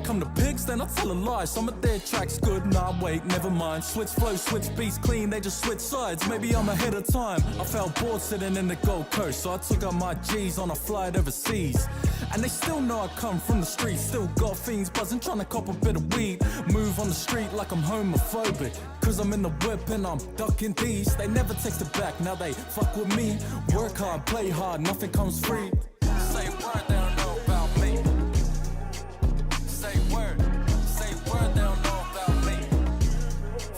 come to pigs, then I tell a lie. Some of their tracks good, nah wait, never mind. Switch flow, switch beats clean, they just switch sides. Maybe I'm ahead of time. I felt bored sitting in the Gold Coast, so I took out my G's on a flight overseas. And they still know I come from the streets. Still got fiends buzzing, trying to cop a bit of weed. Move on the street like I'm homophobic, cause I'm in the whip and I'm ducking these. They never text it back, now they fuck with me. Work hard, play hard, nothing comes free. Say word, they don't know about me. Say word, they don't know about me.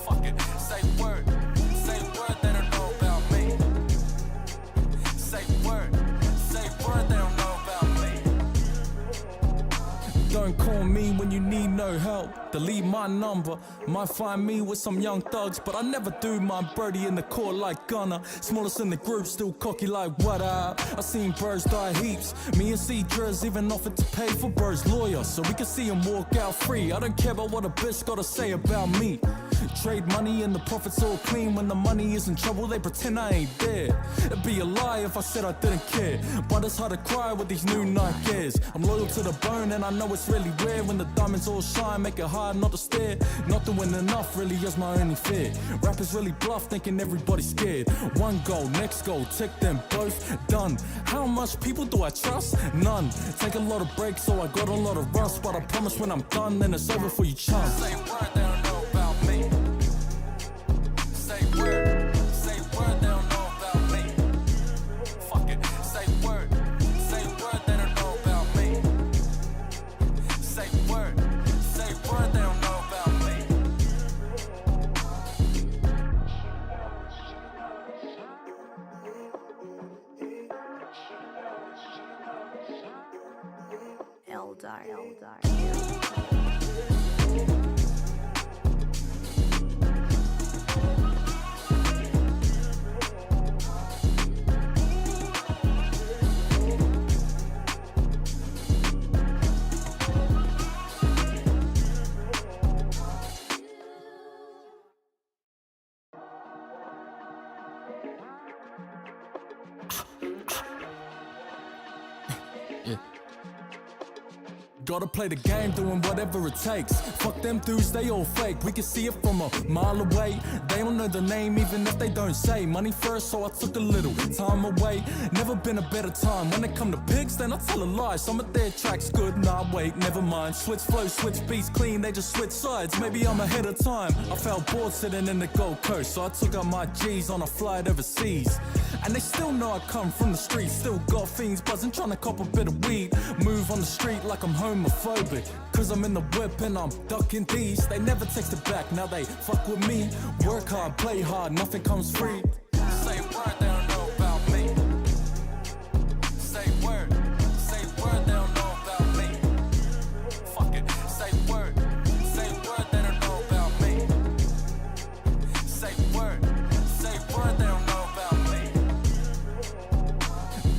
Fuck it, say word, they don't know about me. Say word, they don't know about me. Don't call me when you need no help. Delete my number, might find me with some young thugs, but I never do my birdie in the court like Gunner. Smallest in the group, still cocky like what up. I seen birds die heaps. Me and C-Driz even offered to pay for Bird's lawyer so we can see him walk out free. I don't care about what a bitch gotta say about me. Trade money and the profits all clean. When the money is in trouble, they pretend I ain't there. It'd be a lie if I said I didn't care, but it's hard to cry with these new Nike Airs. I'm loyal to the bone and I know it's really weird when the diamonds all shine, make it hard not to stare. Not doing enough really is my only fear. Rappers really bluff, thinking everybody's scared. One goal, next goal, take them both, done. How much people do I trust? None. Take a lot of breaks, so I got a lot of rust, but I promise when I'm done, then it's over for you chumps. Say word, they don't know about me. Say word, they don't know about me. Fuck it, say word, they don't know about me. Say word, they don't know about me. Eldar. Gotta play the game, doing whatever it takes. Fuck them dudes, they all fake. We can see it from a mile away. They don't know the name even if they don't say. Money first, so I took a little time away. Never been a better time. When it come to pigs, then I tell a lie. Some of their tracks good, nah wait, never mind. Switch flow, switch beats clean, they just switch sides. Maybe I'm ahead of time. I felt bored sitting in the Gold Coast, so I took out my G's on a flight overseas. And they still know I come from the streets. Still got fiends buzzing, trying to cop a bit of weed. Move on the street like I'm homophobic, cause I'm in the whip and I'm ducking these. They never text it back, now they fuck with me. Work hard, play hard, nothing comes free. Say word, they don't know about me. Say word, they don't know about me. Fuck it, say word, they don't know about me. Say word, they don't know about me.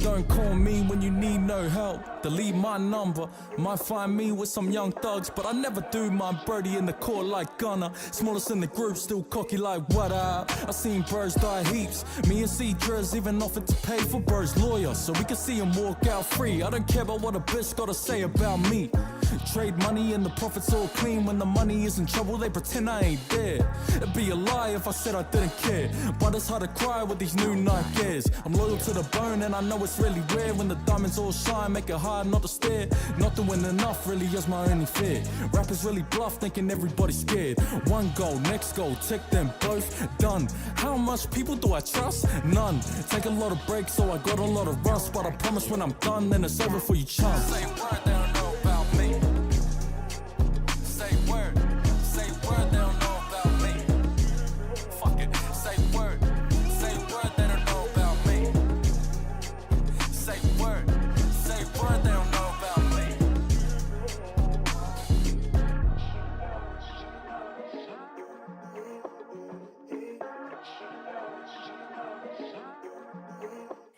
Don't call me when you need no help. Delete my number, might find me with some young thugs, but I never do my birdie in the court like Gunner. Smallest in the group, still cocky like what up. I seen birds die heaps. Me and C-Driz even offered to pay for Bird's lawyer so we can see him walk out free. I don't care about what a bitch gotta say about me. Trade money and the profits all clean. When the money is in trouble, they pretend I ain't there. It'd be a lie if I said I didn't care, but it's hard to cry with these new Nike Airs. I'm loyal to the bone and I know it's really weird when the diamonds all shine, make it hard not to stare. Not doing enough really is my only fear. Rappers really bluff, thinking everybody's scared. One goal, next goal, take them both, done. How much people do I trust? None. Take a lot of breaks, so I got a lot of rust, but I promise when I'm done, then it's over for you chumps. Say word, they don't know about me. Say word, they don't know about me. Fuck it, say word, they don't know about me. Say word, they don't know about me.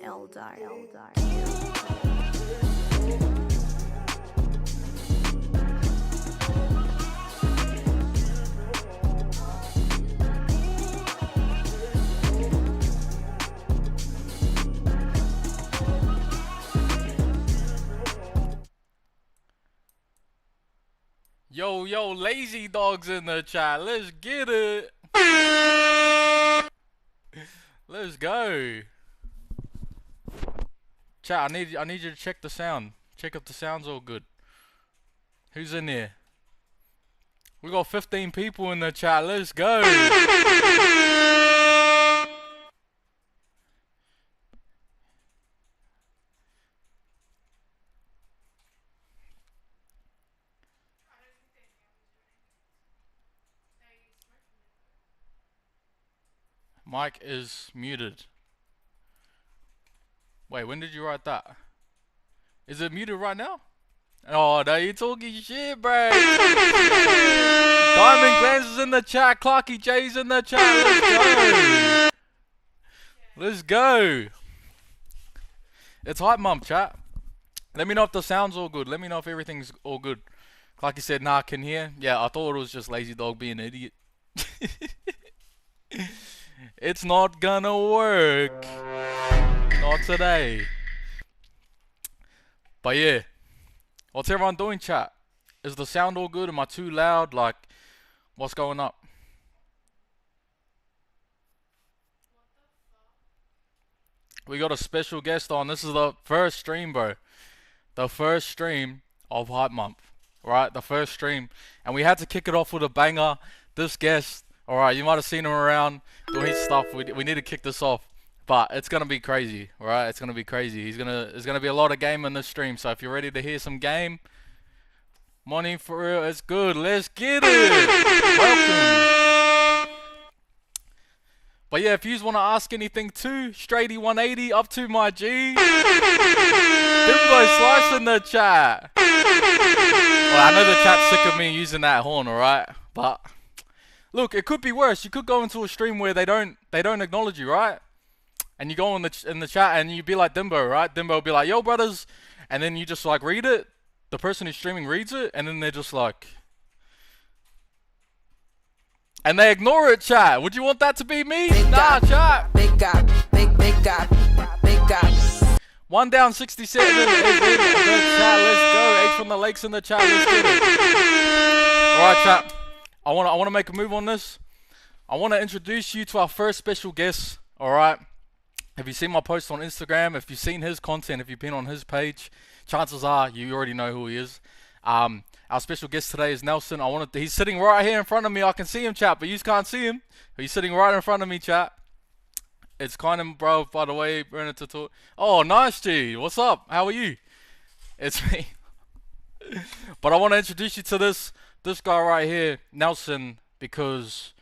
Eldar. Yo, lazy dogs in the chat. Let's get it. Let's go. Chat, I need you to check the sound. Check if the sound's all good. Who's in here? We got 15 people in the chat. Let's go. Mike is muted. Wait, when did you write that? Is it muted right now? Oh, no, you talking shit, bro. Diamond Glance is in the chat. Clarky J's in the chat. Let's go. Let's go. It's hype mum, chat. Let me know if the sound's all good. Let me know if everything's all good. Clarky said, nah, I can hear. Yeah, I thought it was just lazy dog being an idiot. It's not gonna work. Not today. But yeah. What's everyone doing, chat? Is the sound all good? Am I too loud? Like, what's going up? We got a special guest on. This is the first stream, bro. The first stream of Hype Month. Right? The first stream. And we had to kick it off with a banger. This guest, alright, you might have seen him around doing his stuff. We need to kick this off. But it's gonna be crazy, right? It's gonna be crazy. There's gonna be a lot of game in this stream. So if you're ready to hear some game, money for real, it's good. Let's get it. Welcome. But yeah, if you want to ask anything too, Straighty180 up to my G. Dimbo Slice in the chat. Well, I know the chat's sick of me using that horn, alright? But look, it could be worse. You could go into a stream where they don't acknowledge you, right? And you go in the chat and you be like Dimbo, right? Dimbo will be like, yo brothers, and then you just like read it. The person who's streaming reads it, and then they're just like, and they ignore it, chat. Would you want that to be me? Nah, chat. Big God, big God, big God. 1 down 67 is in the chat. Let's go. H from the Lakes in the chat. Let's get it. Alright, chat. I wanna make a move on this. I wanna introduce you to our first special guest. Alright. Have you seen my post on Instagram? If you've seen his content, if you've been on his page, chances are you already know who he is. Our special guest today is Nelson. He's sitting right here in front of me. I can see him, chat, but you can't see him. He's sitting right in front of me, chat. It's kind of, bro, by the way, Brennan to talk. Oh, nice, G. What's up? How are you? It's me. But I want to introduce you to this guy right here, Nelson, because,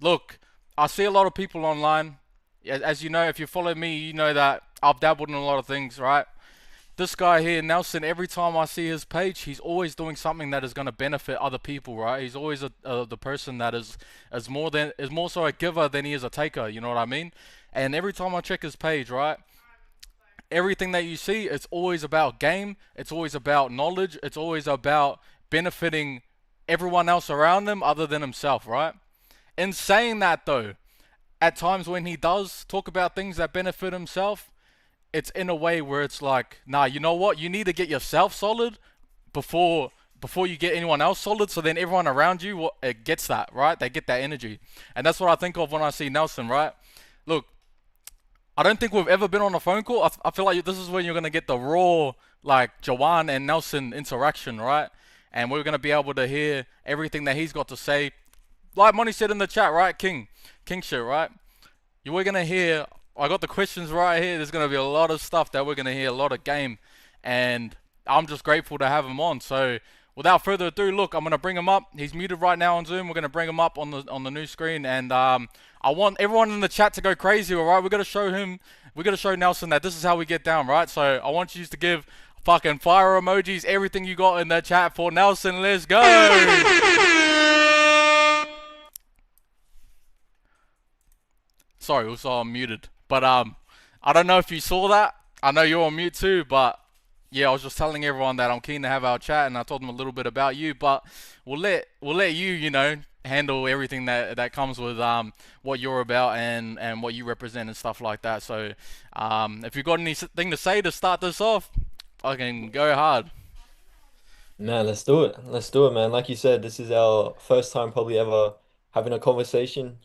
look, I see a lot of people online. As you know, if you follow me, you know that I've dabbled in a lot of things, right? This guy here, Nelson, every time I see his page, he's always doing something that is going to benefit other people, right? He's always the person that is more so a giver than he is a taker, you know what I mean? And every time I check his page, right, everything that you see, it's always about game, it's always about knowledge, it's always about benefiting everyone else around him other than himself, right? In saying that though, at times when he does talk about things that benefit himself, it's in a way where it's like, nah, you know what? You need to get yourself solid before you get anyone else solid, so then everyone around you it gets that, right? They get that energy. And that's what I think of when I see Nelson, right? Look, I don't think we've ever been on a phone call. I feel like this is when you're going to get the raw, like, Juwan and Nelson interaction, right? And we're going to be able to hear everything that he's got to say. Like Money said in the chat, right? King shit, right? We're going to hear, I got the questions right here. There's going to be a lot of stuff that we're going to hear, a lot of game. And I'm just grateful to have him on. So without further ado, look, I'm going to bring him up. He's muted right now on Zoom. We're going to bring him up on the new screen. And I want everyone in the chat to go crazy, all right? We're going to show Nelson that this is how we get down, right? So I want you to give fucking fire emojis, everything you got in the chat for Nelson. Let's go. Sorry, also I'm muted. But I don't know if you saw that. I know you're on mute too, but yeah, I was just telling everyone that I'm keen to have our chat, and I told them a little bit about you. But we'll let you, you know, handle everything that comes with what you're about and what you represent and stuff like that. So if you've got anything to say to start this off, fucking go hard. Man, let's do it. Let's do it, man. Like you said, this is our first time probably ever having a conversation,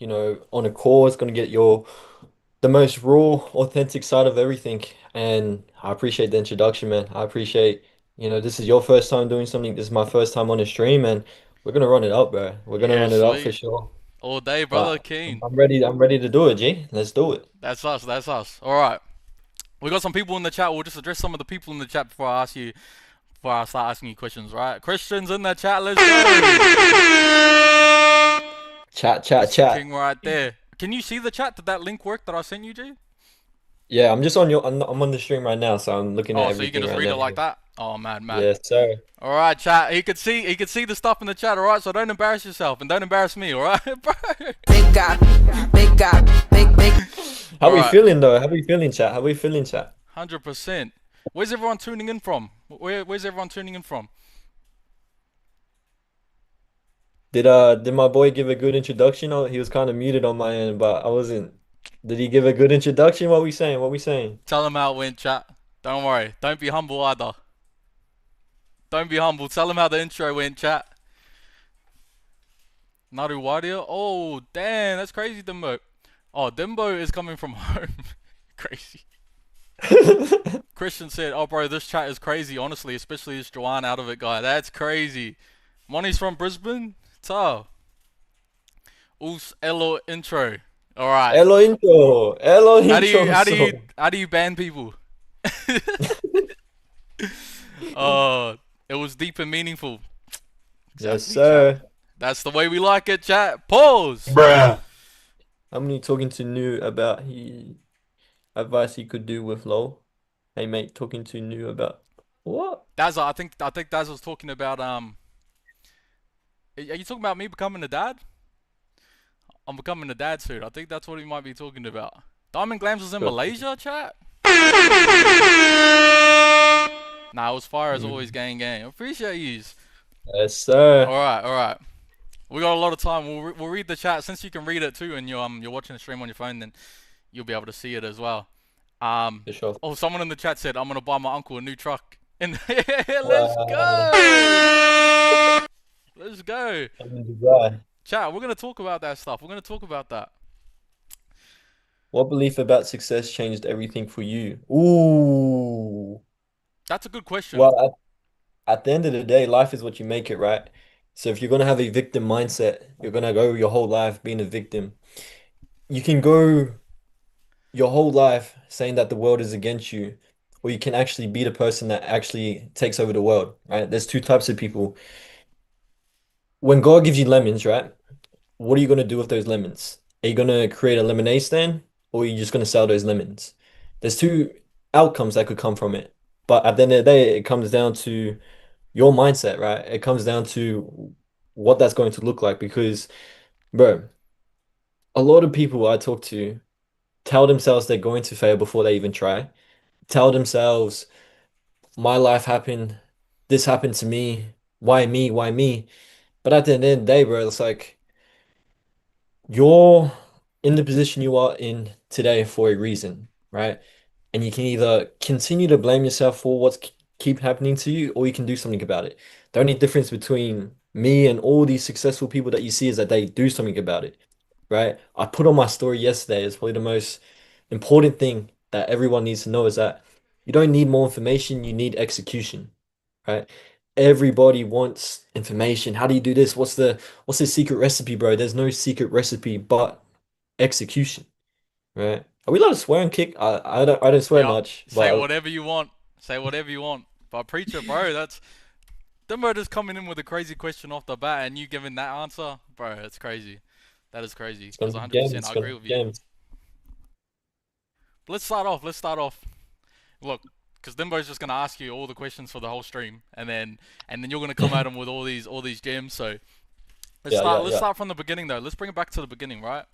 on a call. It's gonna get the most raw, authentic side of everything. And I appreciate the introduction, man. I appreciate, this is your first time doing something. This is my first time on a stream, and we're gonna run it up, bro. We're gonna Yeah, run it up for sweet. sure. All day, brother. But Keen. I'm ready. I'm ready to do it, G. Let's do it. That's us. That's us. All right. We got some people in the chat. We'll just address some of the people in the chat before I start asking you questions. Right? Christians in the chat. Let's go. Chat, chat, That's the chat. king right there. Can you see the chat? Did that link work that I sent you, G? Yeah, I'm just on your. I'm on the stream right now, so I'm looking at Oh, so you can everything just right read it now. like that? Oh, mad, mad. Yes, sir. All right, chat. He could see the stuff in the chat. All right, so don't embarrass yourself and don't embarrass me. All right, bro. Big God, big God, big. How All we right. feeling though? How we feeling, chat? How we feeling, chat? 100%. Where's everyone tuning in from? Where's everyone tuning in from? Did my boy give a good introduction? Oh, he was kind of muted on my end, but I wasn't. Did he give a good introduction? What we saying? What we saying? Tell them how it went, chat. Don't worry. Don't be humble either. Don't be humble. Tell them how the intro went, chat. Naru Wadia? Oh, damn. That's crazy, Dimbo. Oh, Dimbo is coming from home. Crazy. Christian said, oh, bro, this chat is crazy, honestly. Especially this Juwan out of it guy. That's crazy. Money's from Brisbane? Tough. Us Elo intro. Alright. Hello intro. Hello How do intro. you how do you So how do you ban people? Oh, it was deep and meaningful. yes, Exactly, chat. sir. That's the way we like it, chat. Pause. How many talking to New about he advice he could do with LOL? Hey mate, talking to New about what? Daz, I think Daz was talking about Are you talking about me becoming a dad? I'm becoming a dad soon. I think that's what he might be talking about. Diamond Glams was in Sure. Malaysia, chat. Nah, it was fire as always, Mm. gang, gang. Appreciate yous. Yes, sir. All right, all right. We got a lot of time. We'll read the chat since you can read it too, and you're watching the stream on your phone. Then you'll be able to see it as well. For sure. Oh, someone in the chat said I'm gonna buy my uncle a new truck. And let's Wow. go. Let's go. I'm in Dubai. Chat. We're gonna talk about that stuff. We're gonna talk about that. What belief about success changed everything for you? Ooh. That's a good question. Well, at the end of the day, life is what you make it, right? So if you're gonna have a victim mindset, you're gonna go your whole life being a victim. You can go your whole life saying that the world is against you, or you can actually be the person that actually takes over the world, right? There's two types of people. When God gives you lemons, right? What are you gonna do with those lemons? Are you gonna create a lemonade stand, or are you just gonna sell those lemons? There's two outcomes that could come from it. But at the end of the day, it comes down to your mindset, right? It comes down to what that's going to look like because, bro, a lot of people I talk to tell themselves they're going to fail before they even try. Tell themselves, my life happened, this happened to me, why me, why me? But at the end of the day, bro, it's like you're in the position you are in today for a reason, right? And you can either continue to blame yourself for what's keep happening to you, or you can do something about it. The only difference between me and all these successful people that you see is that they do something about it, right? I put on my story yesterday. It's probably the most important thing that everyone needs to know is that you don't need more information, you need execution, right? Everybody wants information. How do you do this? What's the secret recipe, bro? There's no secret recipe but execution, right? Are we allowed to swear and kick? I don't swear Yeah. much, Say but whatever you want. Say whatever you want. But preacher, bro, that's Dimbo just coming in with a crazy question off the bat, and you giving that answer, bro. It's crazy. That is crazy. it's gonna That's be games. 100%. It's I gonna agree be with you. games. Let's start off. Let's start off. Look, because Dimbo's just gonna ask you all the questions for the whole stream, and then you're gonna come at him with all these gems. So let's Yeah, start. yeah, Let's yeah, start from the beginning though. Let's bring it back to the beginning, right?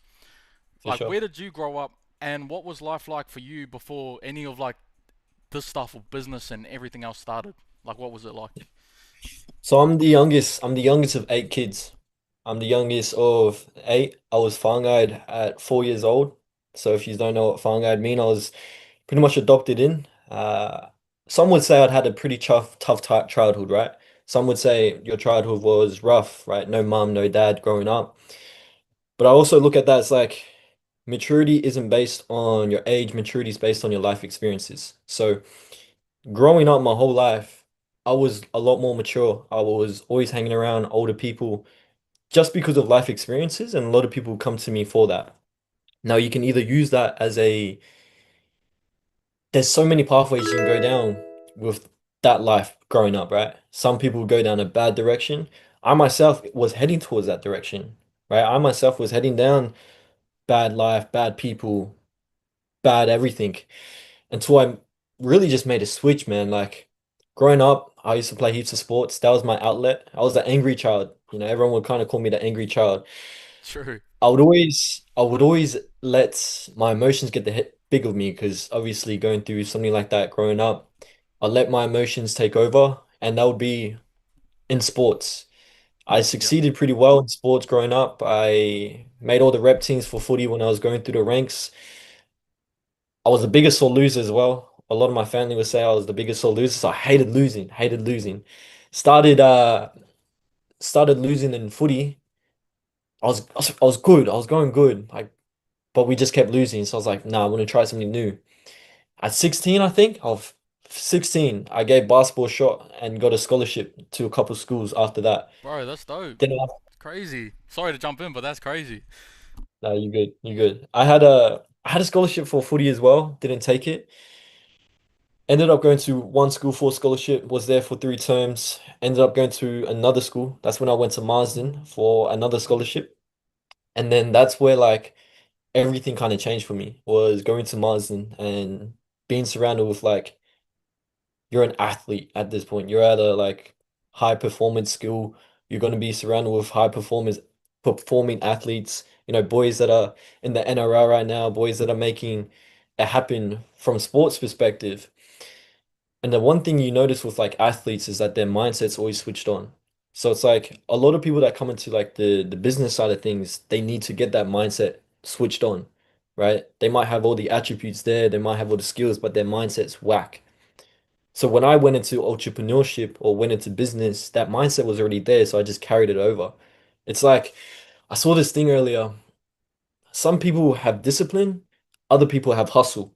for Like, sure. where did you grow up, and what was life like for you before any of like this stuff of business and everything else started? Like, what was it like? So I'm the youngest. I'm the youngest of eight kids. I'm the youngest of eight. I was fangayed at 4 years old. So if you don't know what fangayed mean, I was pretty much adopted in. Some would say I'd had a pretty tough childhood, right? Some would say your childhood was rough, right? No mom, no dad growing up. But I also look at that as like maturity isn't based on your age, maturity is based on your life experiences. So growing up my whole life, I was a lot more mature. I was always hanging around older people just because of life experiences, and a lot of people come to me for that. Now you can either use that as a there's so many pathways you can go down with that life growing up, right? Some people go down a bad direction. I myself was heading towards that direction, right? I myself was heading down bad life, bad people, bad everything until I really just made a switch, man. Like growing up, I used to play heaps of sports. That was my outlet. I was the angry child. Everyone would kind of call me the angry child. True. I would always let my emotions get the big of me because obviously going through something like that growing up, I let my emotions take over, and that would be in sports. I Yep. succeeded pretty well in sports growing up. I made all the rep teams for footy when I was going through the ranks. I was the biggest sore loser as well. A lot of my family would say I was the biggest sore loser, so I hated losing, hated losing. Started started losing in footy. I was good. I was going good. But we just kept losing. So I was like, nah, I'm gonna try something new. At 16, I think, of 16, I gave basketball a shot and got a scholarship to a couple schools after that. Bro, that's dope. Then It's crazy. Sorry to jump in, but that's crazy. no, you good, you good. I had a scholarship for footy as well, didn't take it. Ended up going to one school for a scholarship, was there for 3 terms, ended up going to another school. That's when I went to Marsden for another scholarship. And then that's where like everything kind of changed for me, was going to Marsden and being surrounded with like you're an athlete at this point. You're at a like high performance school. You're going to be surrounded with high performers, performing athletes, boys that are in the NRL right now, boys that are making it happen from sports perspective. And the one thing you notice with like athletes is that their mindset's always switched on. So it's like a lot of people that come into like the business side of things, they need to get that mindset switched on, right? They might have all the attributes there, they might have all the skills, but their mindset's whack. So when I went into entrepreneurship or went into business, that mindset was already there, so I just carried it over. It's like I saw this thing earlier. Some people have discipline, other people have hustle.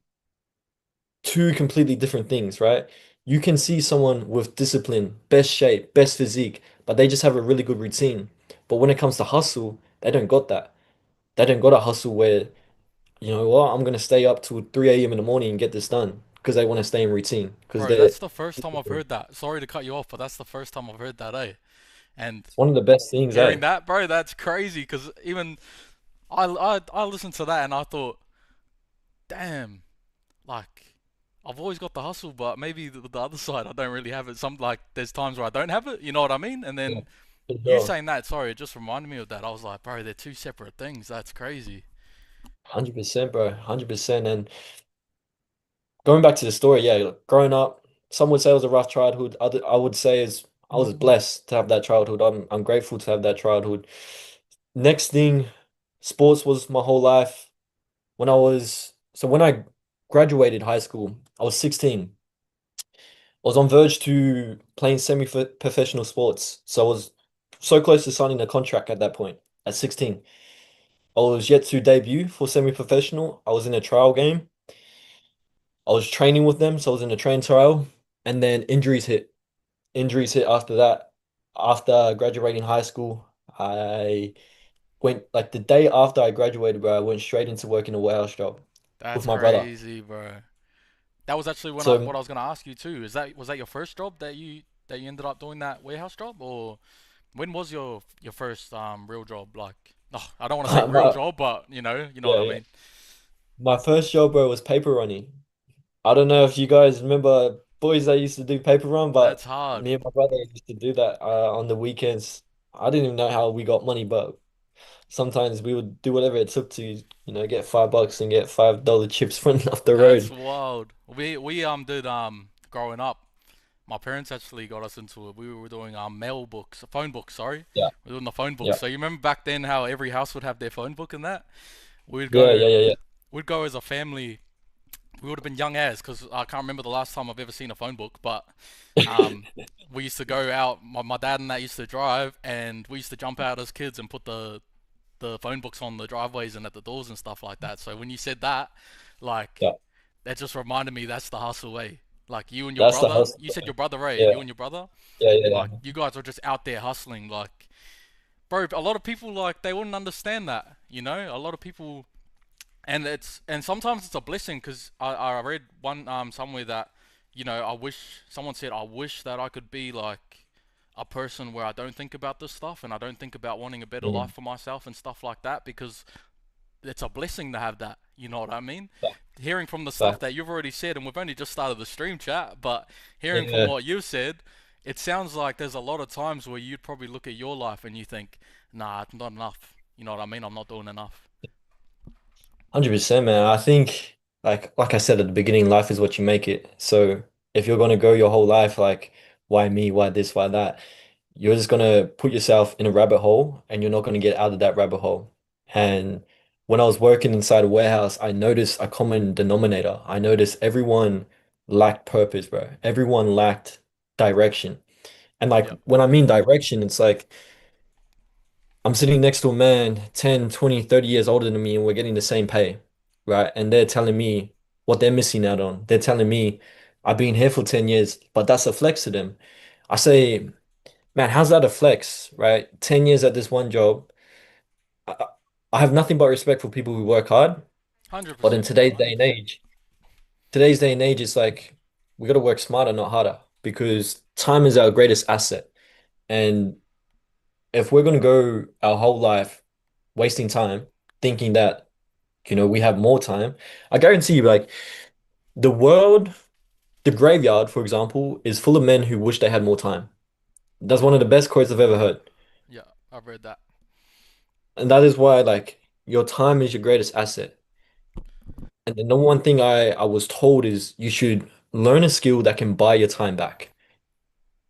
Two completely different things, right? You can see someone with discipline, best shape, best physique, but they just have a really good routine. But when it comes to hustle, they don't got that. They don't got a hustle where, you know what, I'm gonna stay up till 3 a.m. in the morning and get this done because they want to stay in routine because Bro, they're that's the first time I've heard that. Sorry to cut you off, but that's the first time I've heard that, eh? And it's one of the best things, hearing eh? that, bro, that's crazy. Because even I listened to that and I thought, damn, like I've always got the hustle, but maybe the other side I don't really have it. Some like there's times where I don't have it. You know what I mean? And Yeah, then for you sure. saying that, sorry, it just reminded me of that. I was like, bro, they're two separate things. That's crazy. 100%, bro. 100%. And going back to the story, yeah, like, growing up, some would say it was a rough childhood. I would say is I was blessed to have that childhood. I'm grateful to have that childhood. Next thing, sports was my whole life. When I graduated high school, I was 16. I was on verge to playing semi-professional sports. So I was so close to signing a contract at that point at 16. I was yet to debut for semi-professional. I was in a trial game. I was training with them, so I was in a train trial, and then injuries hit. Injuries hit after that. After graduating high school, I went like the day after I graduated, bro, I went straight into working a warehouse job with That's my brother. crazy, bro. That was actually when I So what I was gonna ask you too. Is that was that your first job that you ended up doing that warehouse job, or when was your first real job? Like, oh, I don't want to say real my job, but you know what yeah, I yeah. mean. My first job, bro, was paper running. I don't know if you guys remember boys that used to do paper run, That's but hard. me and my brother used to do that on the weekends. I didn't even know how we got money, but sometimes we would do whatever it took to, get $5 and get $5 chips running off the That's road. wild. We did growing up. My parents actually got us into it. We were doing mail books, phone books. Sorry, Yeah, we were doing the phone yeah, books. So you remember back then how every house would have their phone book and that? We'd yeah, go yeah, yeah, yeah. we'd go as a family we would have been young as, because I can't remember the last time I've ever seen a phone book, but um, we used to go out. My dad and that used to drive, and we used to jump out as kids and put the phone books on the driveways and at the doors and stuff like that. So when you said that, like Yeah, that just reminded me that's the hustle way. Like you and your that's the brother, hustle. you said your brother, Ray. Yeah, You and your brother, yeah, yeah, like yeah. you guys are just out there hustling. Like, bro, a lot of people like they wouldn't understand that. You know, a lot of people, and sometimes it's a blessing because I read one somewhere that I wish someone said I wish that I could be like a person where I don't think about this stuff and I don't think about wanting a better life Mm. for myself and stuff like that because it's a blessing to have that. You know what I mean? Hearing from the stuff that Facts. you've already said, and we've only just started the stream chat, but hearing from Yeah, what you've said, it sounds like there's a lot of times where you'd probably look at your life and you think, nah, it's not enough. You know what I mean? I'm not doing enough. 100%, man. I think like I said at the beginning, life is what you make it. So if you're gonna go your whole life like, why me? Why this? Why that? You're just gonna put yourself in a rabbit hole and you're not gonna get out of that rabbit hole. And when I was working inside a warehouse, I noticed a common denominator. I noticed everyone lacked purpose, bro. Everyone lacked direction. And like Yep. when I mean direction, it's like I'm sitting next to a man 10, 20, 30 years older than me and we're getting the same pay, right? And they're telling me what they're missing out on. They're telling me I've been here for 10 years, but that's a flex to them. I say, man, how's that a flex, right? 10 years at this one job. I, I have nothing but respect for people who work hard, but in 100%. today's day and 100%. age, it's like we got to work smarter, not harder, because time is our greatest asset. And if we're going to go our whole life wasting time thinking that, we have more time, I guarantee you, like, the world, the graveyard, for example, is full of men who wish they had more time. That's one of the best quotes I've ever heard. Yeah, I've read that. And that is why, like, your time is your greatest asset. And the number one thing I was told is you should learn a skill that can buy your time back.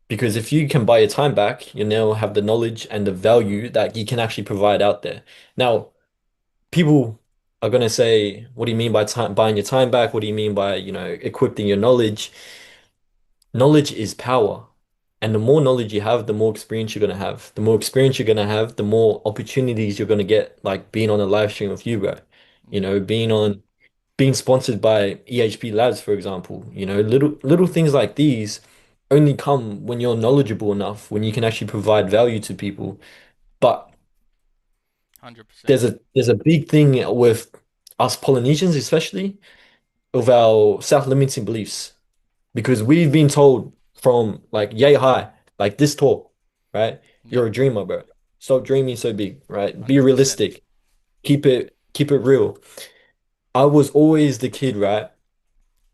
Because if you can buy your time back, you now have the knowledge and the value that you can actually provide out there. Now, people are going to say, what do you mean by time, buying your time back? What do you mean by, equipping your knowledge? Knowledge is power. And the more knowledge you have, the more experience you're going to have. The more experience you're going to have, the more opportunities you're going to get, like being on a live stream with you, bro. Yeah, Being sponsored by EHP Labs, for example. Little things like these only come when you're knowledgeable enough, when you can actually provide value to people. But 100%. there's a big thing with us Polynesians, especially of our self-limiting beliefs, because we've been told from like yay high, like this tall, right? Yep, You're a dreamer, bro. Stop dreaming so big, right? Be 100%. realistic. Keep it real. I was always the kid, right,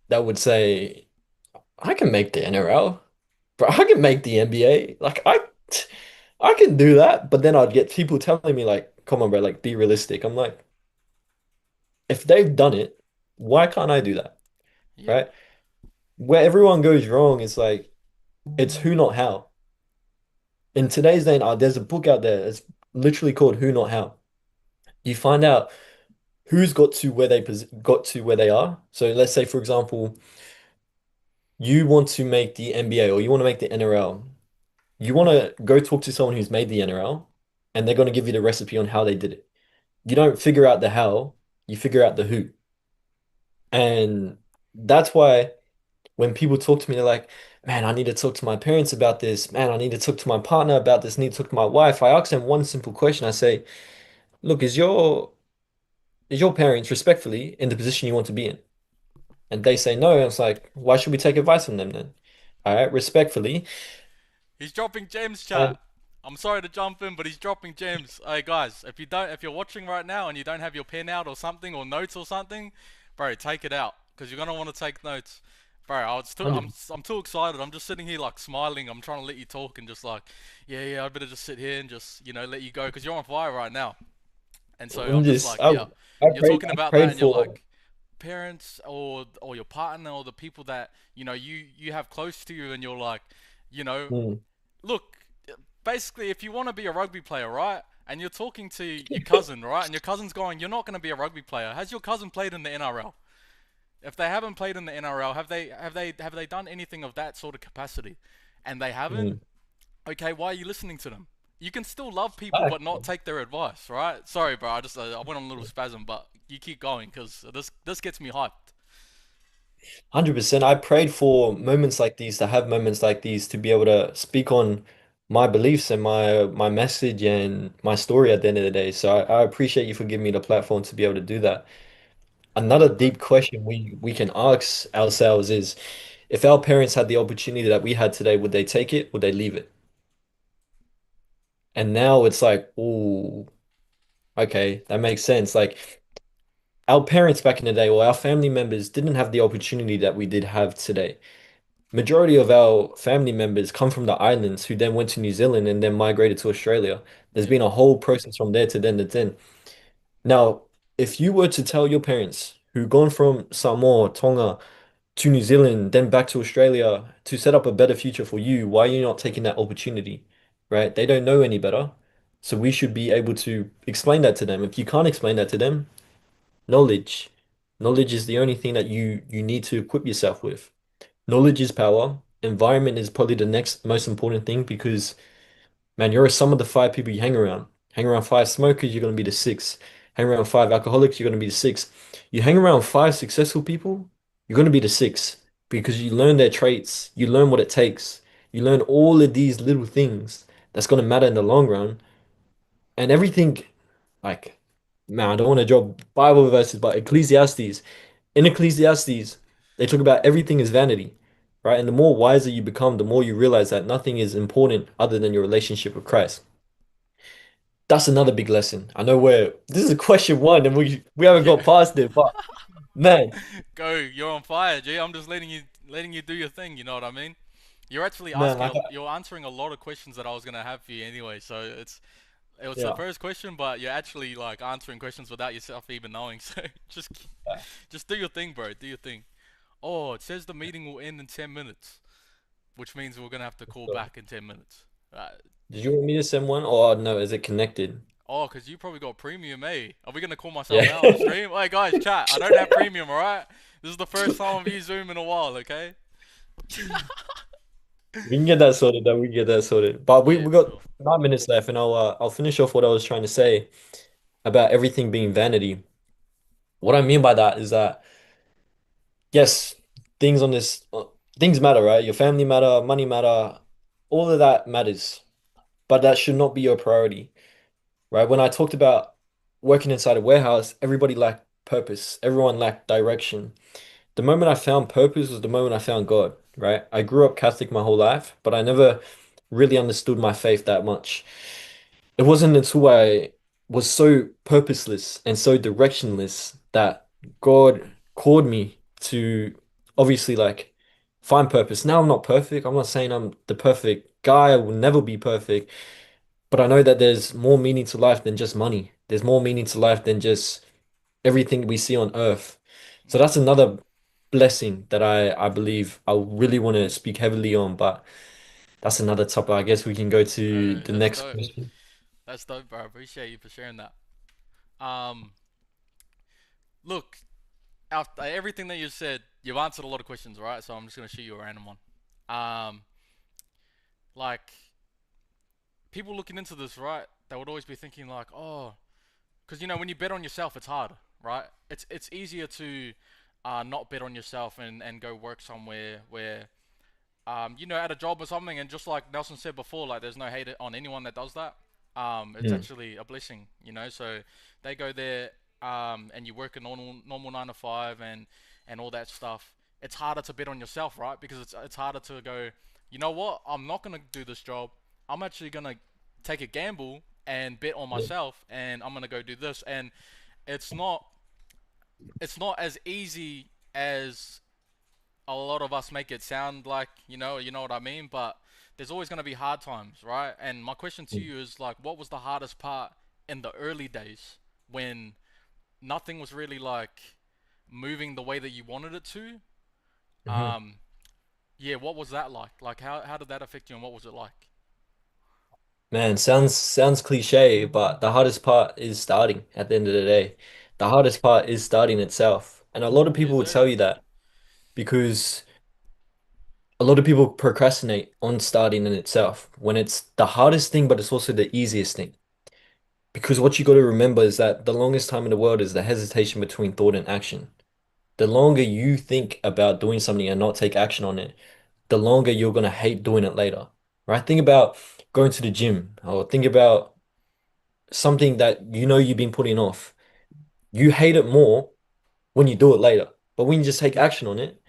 that would say, I can make the NRL, bro. I can make the NBA. Like I can do that. But then I'd get people telling me like, come on, bro, like be realistic. I'm like, if they've done it, why can't I do that? Yep, Right? Where everyone goes wrong is like it's who not how. In today's day and there's a book out there. It's literally called Who Not How. You find out who's got to where they are. So let's say, for example, you want to make the NBA or you want to make the NRL. You want to go talk to someone who's made the NRL, and they're going to give you the recipe on how they did it. You don't figure out the how, you figure out the who. And that's why when people talk to me, they're like, man, I need to talk to my parents about this. Man, I need to talk to my partner about this. I need to talk to my wife. I ask them one simple question. I say, look, is your parents respectfully in the position you want to be in? And they say no. And it's like, why should we take advice from them then? All right, respectfully. he's dropping gems, chat. And I'm sorry to jump in, but he's dropping gems. Hey guys, if you're watching right now and you don't have your pen out or something or notes or something, bro, take it out because you're gonna want to take notes. Bro, I'm too excited. I'm just sitting here like smiling. I'm trying to let you talk and just like, yeah, I better just sit here and just let you go because you're on fire right now. And so I'm I'm just just, like, yeah, I you're prayed, talking I about that prayed and you're for. like, parents or your partner or the people that you have close to you and you're like, you know, Hmm. look, basically if you want to be a rugby player, right? And you're talking to your cousin, right? And your cousin's going, you're not going to be a rugby player. Has your cousin played in the NRL? If they haven't played in the NRL, have they done anything of that sort of capacity? And they haven't. Mm. Okay, why are you listening to them? You can still love people Fact. but not take their advice, right? Sorry, bro. I went on a little spasm, but you keep going because this gets me hyped. 100%. I prayed for moments like these, to have moments like these, to be able to speak on my beliefs and my message and my story at the end of the day. So I appreciate you for giving me the platform to be able to do that. Another Nah, bro. deep question we can ask ourselves is, if our parents had the opportunity that we had today, would they take it? Would they leave it? And now it's like, oh, okay, that makes sense. Like our parents back in the day, or our family members didn't have the opportunity that we did have today. Majority of our family members come from the islands who then went to New Zealand and then migrated to Australia. There's Yeah. been a whole process from there to then to then. Now, if you were to tell your parents who gone from Samoa, Tonga to New Zealand, then back to Australia to set up a better future for you, why are you not taking that opportunity? Right? They don't know any better. So we should be able to explain that to them. If you can't explain that to them, knowledge. Knowledge is the only thing that you need to equip yourself with. Knowledge is power. Environment is probably the next most important thing because, man, you're a sum of the five people you hang around. Hang around five smokers, you're going to be the sixth. Hang around five alcoholics, you're going to be the sixth. You hang around five successful people, you're going to be the sixth because you learn their traits, you learn what it takes, you learn all of these little things that's going to matter in the long run. And everything, like, man, I don't want to drop Bible verses, but Ecclesiastes, in Ecclesiastes, they talk about everything is vanity, right? And the more wiser you become, the more you realize that nothing is important other than your relationship with Christ. That's another big lesson. I know where this is question one, and we haven't got Yeah. past it, but man, Go. You're on fire, G. I'm just letting you do your thing. You know what I mean? You're actually man, like, you're answering a lot of questions that I was gonna have for you anyway. So it was the yeah, first question, but you're actually like answering questions without yourself even knowing. So yeah, just do your thing, bro. Do your thing. Oh, it says the meeting will end in 10 minutes, which means we're gonna have to call so, back in 10 minutes. Right. did you want me to send one, or no? Is it connected? Oh, cause you probably got premium, eh? Are we gonna call myself Yeah, out on the stream? Hey guys, chat. I don't have premium, alright? This is the first time I've used Zoom in a while, okay? we can get that sorted. Though we can get that sorted. But we Yeah, we for got sure. 9 minutes left, and I'll finish off what I was trying to say about everything being vanity. What I mean by that is that yes, things on this things matter, right? Your family matter, money matter, all of that matters, but that should not be your priority, right? When I talked about working inside a warehouse, everybody lacked purpose, everyone lacked direction. The moment I found purpose was the moment I found God, right? I grew up Catholic my whole life, but I never really understood my faith that much. It wasn't until I was so purposeless and so directionless that God called me to obviously like find purpose. Now I'm not perfect. I'm not saying I'm the perfect guy. I will never be perfect, but I know that there's more meaning to life than just money. There's more meaning to life than just everything we see on earth. So Mm. that's another blessing that I believe I really want to speak heavily on, but that's another topic. I guess we can go to the That's next dope. question. That's dope, bro. I appreciate you for sharing that. Um, look, after everything that you said, you've answered a lot of questions, right? So I'm just gonna shoot you a random one. Um, like people looking into this, right? They would always be thinking like, oh, because when you bet on yourself, it's hard, right? It's easier to not bet on yourself and go work somewhere where at a job or something, and just like Nelson said before, like there's no hate on anyone that does that. It's Mm, actually a blessing. So they go there, and you work a normal 9 to 5 and all that stuff. It's harder to bet on yourself, right? Because it's harder to go. You know what? I'm not gonna do this job. I'm actually gonna take a gamble and bet on yeah. myself, and I'm gonna go do this. And it's not it's not as easy as a lot of us make it sound like, you know what I mean? But there's always going to be hard times, right? And my question to Mm, you is like, what was the hardest part in the early days when nothing was really like moving the way that you wanted it to? mhm. Um, yeah, what was that like? Like, how did that affect you, and what was it like? Man, sounds cliche, but the hardest part is starting at the end of the day. The hardest part is starting itself. And a lot of people Yes, will sir. tell you that because a lot of people procrastinate on starting in itself when it's the hardest thing, but it's also the easiest thing. Because what you got to remember is that the longest time in the world is the hesitation between thought and action. The longer you think about doing something and not take action on it, the longer you're going to hate doing it later, right? Think about going to the gym or think about something that you know you've been putting off. You hate it more when you do it later. But when you just take action on it,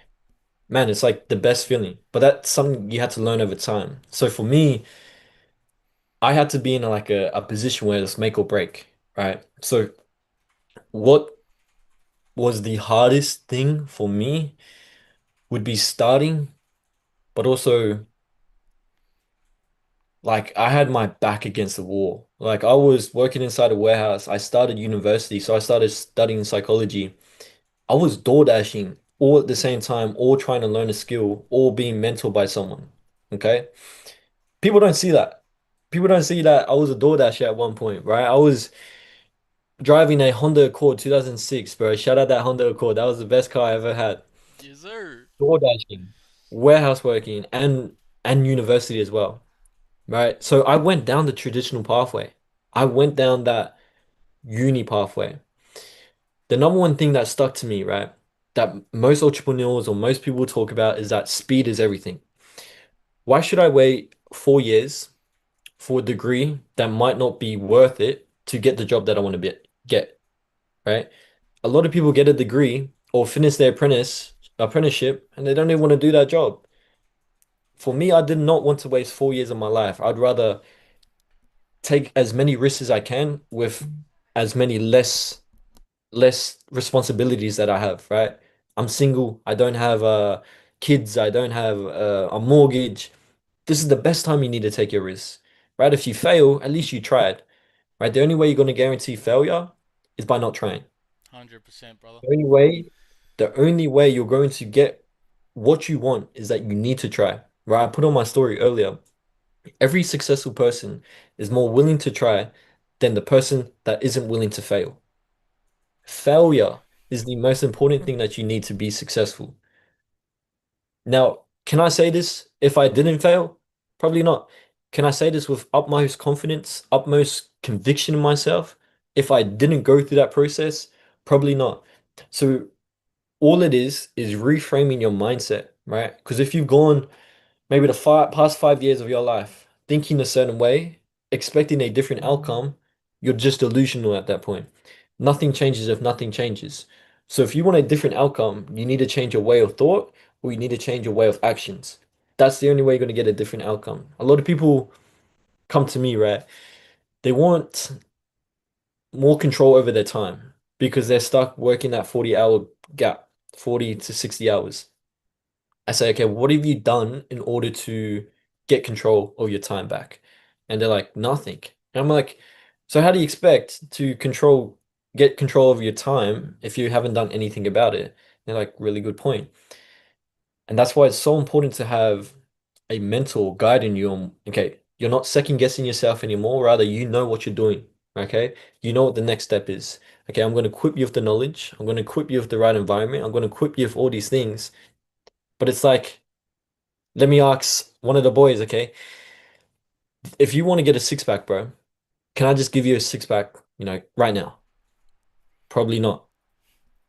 man, it's like the best feeling. But that's something you had to learn over time. So for me, I had to be in like a position where it's make or break, right? So what was the hardest thing for me would be starting, but also like I had my back against the wall. Like I was working inside a warehouse. I started university, so I started studying psychology. I was door dashing all at the same time, all trying to learn a skill, all being mentored by someone. Okay? People don't see that. People don't see that I was a door dasher at one point, right? I was driving a Honda Accord 2006, bro. Shout out that Honda Accord. That was the best car I ever had. Yes, sir. Door dashing, warehouse working, and university as well. Right? So I went down the traditional pathway. I went down that uni pathway. The number one thing that stuck to me, right, that most entrepreneurs or most people talk about is that speed is everything. Why should I wait 4 years for a degree that might not be worth it to get the job that I want to get, right? A lot of people get a degree or finish their apprenticeship and they don't even want to do that job. For me, I did not want to waste 4 years of my life. I'd rather take as many risks as I can with as many less responsibilities that I have, right? I'm single. I don't have kids. I don't have a mortgage. This is the best time you need to take your risks, right? If you fail, at least you tried, right? The only way you're going to guarantee failure is by not trying. 100%, brother. The only way, the only way you're going to get what you want is that you need to try, right? I put on my story earlier. Every successful person is more willing to try than the person that isn't willing to fail. Failure is the most important thing that you need to be successful. Now, can I say this if I didn't fail? Probably not. Can I say this with utmost confidence, utmost conviction in myself? If I didn't go through that process? Probably not. So all it is reframing your mindset, right? Because if you've gone maybe the past 5 years of your life thinking a certain way, expecting a different outcome, you're just delusional at that point. Nothing changes if nothing changes. So if you want a different outcome, you need to change your way of thought or you need to change your way of actions. That's the only way you're going to get a different outcome. A lot of people come to me, right? They want more control over their time because they're stuck working that 40-hour gap, 40 to 60 hours. I say, okay, what have you done in order to get control of your time back? And they're like, nothing. And I'm like, so how do you expect to get control of your time if you haven't done anything about it? They're like, really good point. And that's why it's so important to have a mentor guiding you on, okay, you're not second guessing yourself anymore, rather you know what you're doing. Okay. You know what the next step is. Okay, I'm going to equip you with the knowledge. I'm going to equip you with the right environment. I'm going to equip you with all these things. But it's like, let me ask one of the boys, okay? If you want to get a six pack, bro, can I just give you a six pack, right now? Probably not.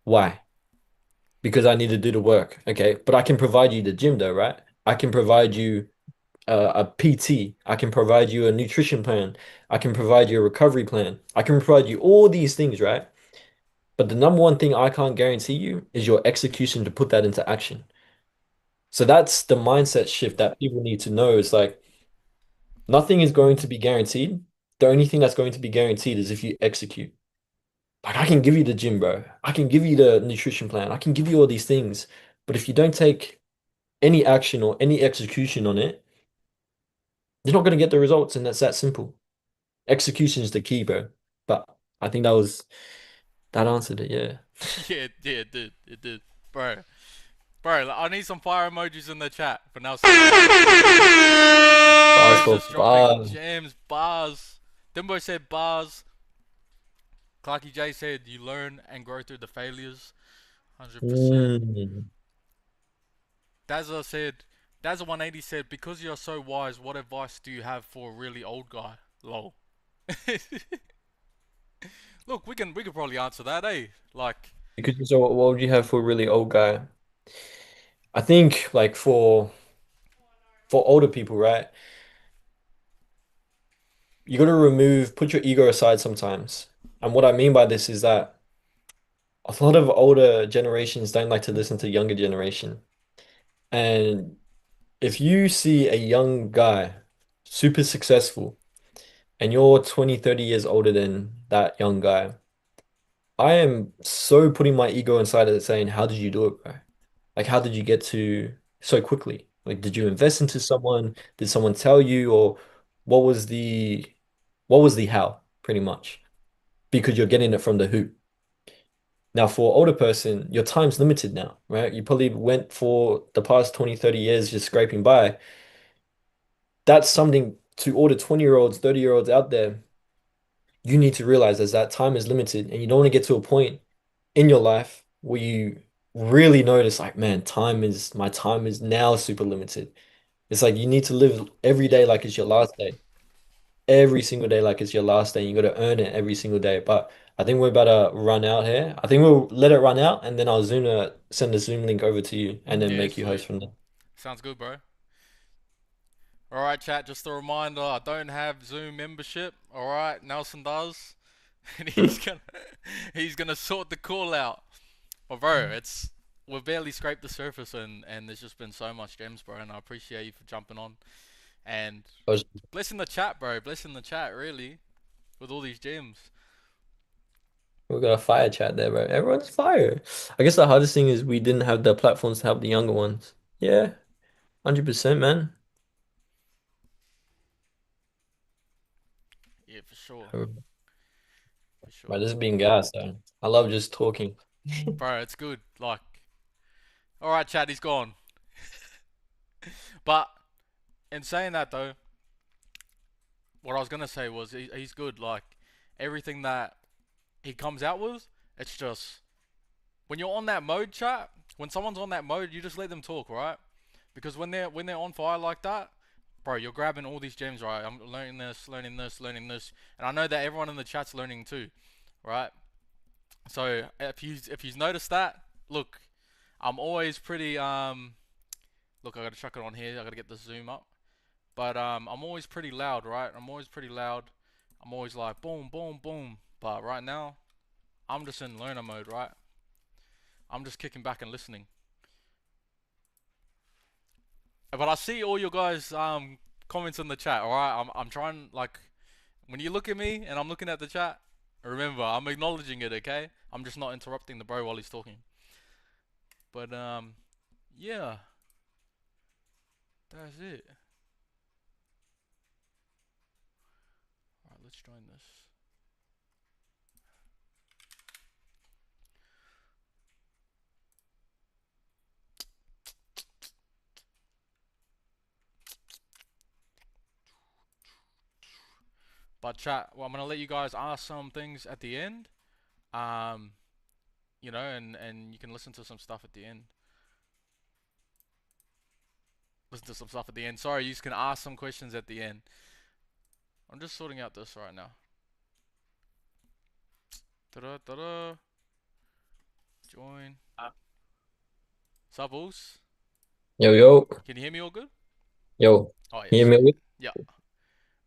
Why? Because I need to do the work, okay? But I can provide you the gym though, right? I can provide you a PT. I can provide you a nutrition plan. I can provide you a recovery plan. I can provide you all these things, right? But the number one thing I can't guarantee you is your execution to put that into action. So that's the mindset shift that people need to know. Is like, nothing is going to be guaranteed. The only thing that's going to be guaranteed is if you execute. Like I can give you the gym, bro. I can give you the nutrition plan. I can give you all these things. But if you don't take any action or any execution on it, you're not going to get the results. And that's that simple. Execution is the key, bro. But I think that answered it. Yeah. Yeah, yeah, it did. It did. Bro. Bro, I need some fire emojis in the chat for now. Bars Bro's for just dropping bars. gems, bars. Dimbo said bars. Clarky J said you learn and grow through the failures. 100%. Mm. Dazza said, Dazza 180 said, because you're so wise, what advice do you have for a really old guy? Lol. Look, we can probably answer that, eh? Like, Because so what would you have for a really old guy? I think like for older people, right? You got to put your ego aside sometimes. And what I mean by this is that a lot of older generations don't like to listen to younger generation. And if you see a young guy super successful and you're 20, 30 years older than that young guy, I am so putting my ego inside of it saying, how did you do it, bro? Like, how did you get to so quickly? Like, did you invest into someone? Did someone tell you, or what was the what was the how, pretty much? Because you're getting it from the who. Now, for older person, your time's limited now, right? You probably went for the past 20, 30 years just scraping by. That's something to all the 20-year-olds, 30-year-olds out there. You need to realize is that time is limited and you don't want to get to a point in your life where you really notice like, man, my time is now super limited. It's like you need to live every day yep. like it's your last day. Every single day like it's your last day. You got to earn it every single day. But I think we're about to run out here. I think we'll let it run out and then I'll send a Zoom link over to you and then Yeah, make you host sweet. from there. Sounds good, bro. Alright, chat, just a reminder, I don't have Zoom membership. Alright, Nelson does. And he's gonna sort the call out. But bro, we've barely scraped the surface and there's just been so much gems, bro, and I appreciate you for jumping on. And I was- blessing the chat, bro. Blessing the chat, really, with all these gems. We got a fire chat there, bro. Everyone's fire. I guess the hardest thing is we didn't have the platforms to help the younger ones. Yeah, 100%, man. Yeah, for sure. Right, For sure. this is being gas, though. I love just talking. Bro, it's good. Like, alright, chat, he's gone. But, in saying that, though, what I was gonna say was he's good. Like, everything that he comes out with, it's just when you're on that mode, chat. When someone's on that mode, you just let them talk, right? Because when they're on fire like that, bro, you're grabbing all these gems, right? I'm learning this, learning this, learning this, and I know that everyone in the chat's learning too, right? So if you've noticed that, look, I'm always pretty look, I gotta chuck it on here. I gotta get the zoom up, but I'm always pretty loud, right? I'm always pretty loud. I'm always like boom, boom, boom. But right now, I'm just in learner mode, right? I'm just kicking back and listening. But I see all your guys comments in the chat. All right, I'm trying, like, when you look at me and I'm looking at the chat, remember I'm acknowledging it. Okay, I'm just not interrupting the bro while he's talking. But yeah, that's it. All right, let's join this. But chat, well, I'm gonna let you guys ask some things at the end. Um, and you can listen to some stuff at the end. Listen to some stuff at the end. Sorry, you can ask some questions at the end. I'm just sorting out this right now. Ta-da, ta-da. Join. Subbles. Yo, yo, Can you hear me all good? yo. Oh, yeah, Hear sweet. me? Yeah.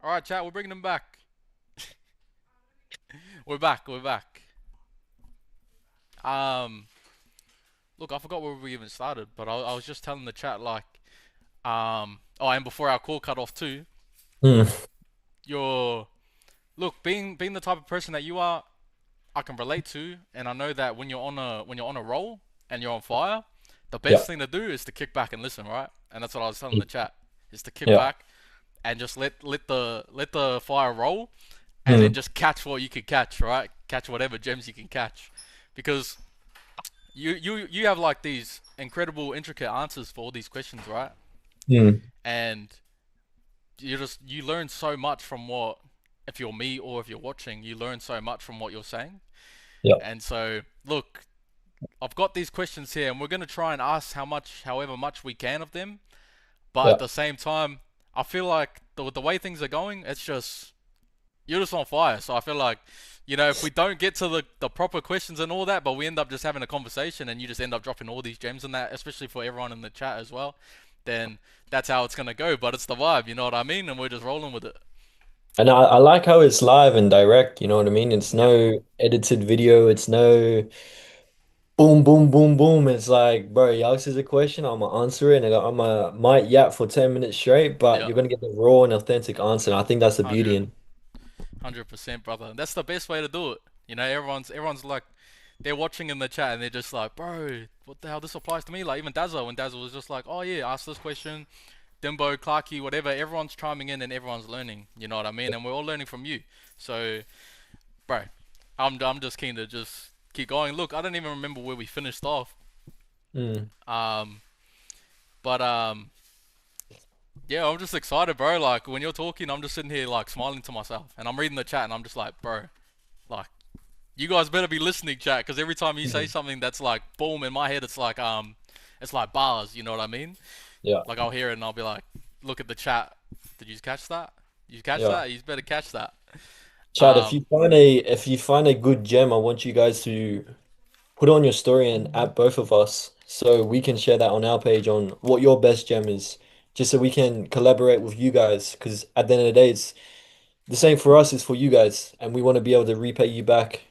Alright, chat, we're bringing them back. We're back, we're back. Um, Look, I forgot where we even started, but I was just telling the chat, like, oh, and before our call cut off too, Hmm. you're, look, being the type of person that you are, I can relate to, and I know that when you're on a roll and you're on fire, the Yeah. best thing to do is to kick back and listen, right? And that's what I was telling the chat, is to kick Yeah. back and just let the fire roll, and then Hmm. just catch what you can catch, right? Catch whatever gems you can catch, because you have like these incredible, intricate answers for all these questions, right? Hmm. And you learn so much from what, if you're me or if you're watching, you learn so much from what you're saying. Yeah. And so, look, I've got these questions here, and we're gonna try and ask however much we can of them. But at Yeah. the same time, I feel like the way things are going, it's just you're just on fire. So I feel like, if we don't get to the proper questions and all that, but we end up just having a conversation and you just end up dropping all these gems in that, especially for everyone in the chat as well, then that's how it's gonna go. But it's the vibe, you know what I mean? And we're just rolling with it. And I like how it's live and direct, you know what I mean? It's Yep. no edited video, it's no boom, boom, boom, boom. It's like, bro, you ask us a question, I'm gonna answer it, and I'm a might yap for 10 minutes straight, but Yep. you're gonna get the raw and authentic answer. And I think that's the beauty 100. in. 100%, brother. That's the best way to do it. Everyone's like, they're watching in the chat and they're just like, bro, what the hell? This applies to me. Like even Dazzle, when Dazzle was just like, oh yeah, ask this question. Dimbo, Clarky, whatever. Everyone's chiming in and everyone's learning. You know what I mean? And we're all learning from you. So, bro, I'm just keen to just keep going. Look, I don't even remember where we finished off. Mm. Um, but yeah, I'm just excited, bro. Like when you're talking, I'm just sitting here like smiling to myself, and I'm reading the chat, and I'm just like, bro, like you guys better be listening, chat, because every time you say Mhm. something that's like boom in my head, it's like bars. You know what I mean? Yeah, Like I'll hear it and I'll be like, look at the chat. Did you catch that? You catch yeah. that? You better catch that. Chad, Um, if you find a good gem, I want you guys to put it on your story and at both of us so we can share that on our page on what your best gem is, just so we can collaborate with you guys. Because at the end of the day, it's the same for us as for you guys, and we want to be able to repay you back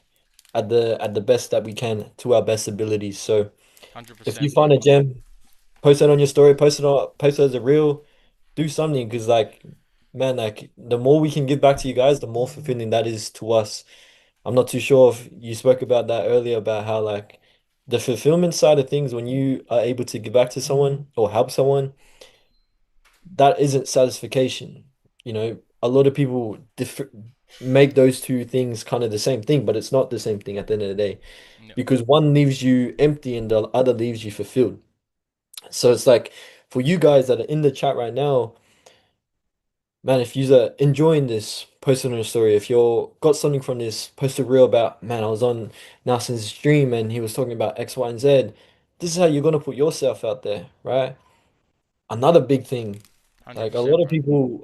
at the best that we can to our best abilities. So hundred if you percent, find bro. a gem, post it on your story, post it as a reel, do something because like man, like the more we can give back to you guys, the more fulfilling that is to us. I'm not too sure if you spoke about that earlier about how like the fulfillment side of things when you are able to give back to someone or help someone, that isn't satisfaction. You know, a lot of people make those two things kind of the same thing, but it's not the same thing at the end of the day Yep, because one leaves you empty and the other leaves you fulfilled. So it's like for you guys that are in the chat right now, man, if you're enjoying this, post it on your story. If you're got something from this, post a reel about, man, I was on Nelson's stream and he was talking about X, Y, and Z. This is how you're gonna put yourself out there, right? Another big thing, hundred like percent, bro.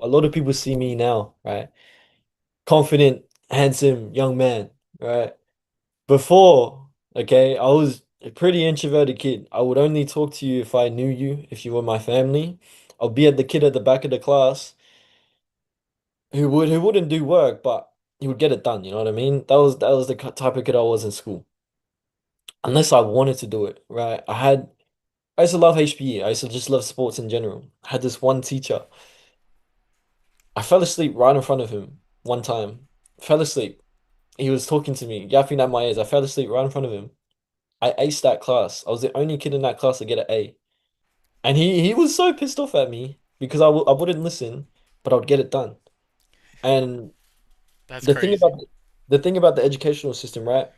a lot of people see me now, right? Confident, handsome young man, right? Before, okay, I was a pretty introverted kid. I would only talk to you if I knew you, if you were my family. I'll be at the kid at the back of the class who wouldn't do work, but he would get it done. You know what I mean? That was the type of kid I was in school. Unless I wanted to do it, right? I used to love HPE. I used to just love sports in general. I had this one teacher. I fell asleep right in front of him one time. Fell asleep. He was talking to me, yapping at my ears. I fell asleep right in front of him. I aced that class. I was the only kid in that class to get an A. And he was so pissed off at me because I wouldn't listen, but I would get it done. And That's the thing crazy. about the thing about the educational system, right?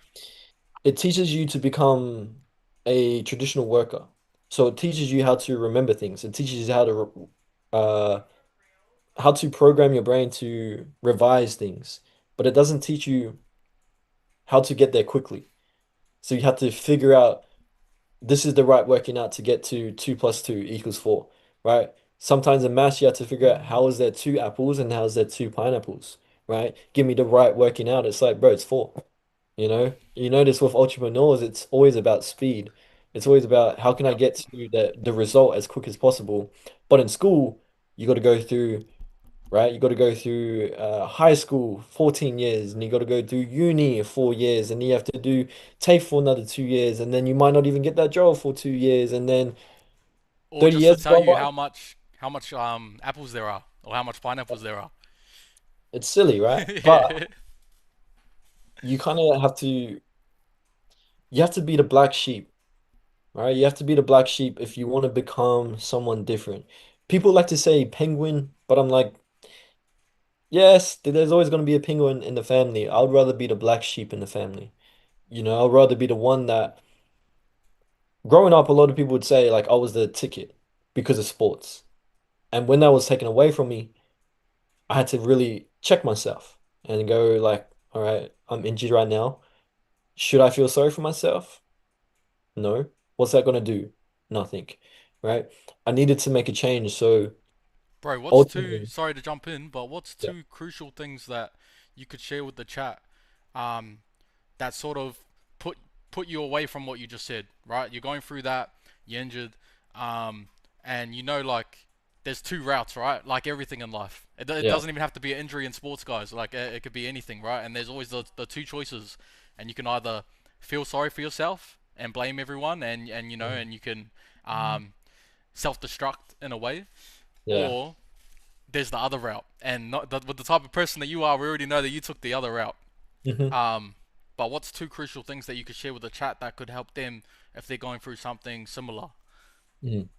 It teaches you to become a traditional worker. So it teaches you how to remember things. It teaches you uh how to program your brain to revise things. But it doesn't teach you how to get there quickly. So you have to figure out this is the right working out to get to 2 + 2 = 4, right? Sometimes in maths you have to figure out how is there two apples and how is there two pineapples, right? Give me the right working out. It's like, bro, it's four. You notice with entrepreneurs, it's always about speed. It's always about how can I Yep. get to the result as quick as possible. But in school, you got to go through, right? You got to go through high school, 14 years, and you got to go through uni 4 years, and you have to do TAFE for another 2 years, and then you might not even get that job for 2 years, and then Or 30 just to years tell go you by. how much apples there are, or how much pineapples there are. It's silly, right? But you kind of have to, you have to be the black sheep. Right? You have to be the black sheep if you want to become someone different. People like to say penguin, but I'm like, yes, there's always going to be a penguin in the family. I would rather be the black sheep in the family. I'd rather be the one that, growing up, a lot of people would say, like, I was the ticket because of sports. And when that was taken away from me, I had to really check myself and go, like, all right, I'm injured right now. Should I feel sorry for myself? No. What's that gonna do? Nothing, right? I needed to make a change, so Bro, what's two? ultimately, Sorry to jump in, but what's yeah, two crucial things that you could share with the chat? Um, that sort of put put you away from what you just said, right? You're going through that, you're injured, um, and you know like there's two routes, right? Like everything in life. It yeah, doesn't even have to be an injury in sports, guys. Like it could be anything, right? And there's always the two choices, and you can either feel sorry for yourself and blame everyone, and you know, mm, and you can self-destruct in a way, yeah. or there's the other route. And not with the type of person that you are, we already know that you took the other route. hmm Um, but what's two crucial things that you could share with the chat that could help them if they're going through something similar? mm.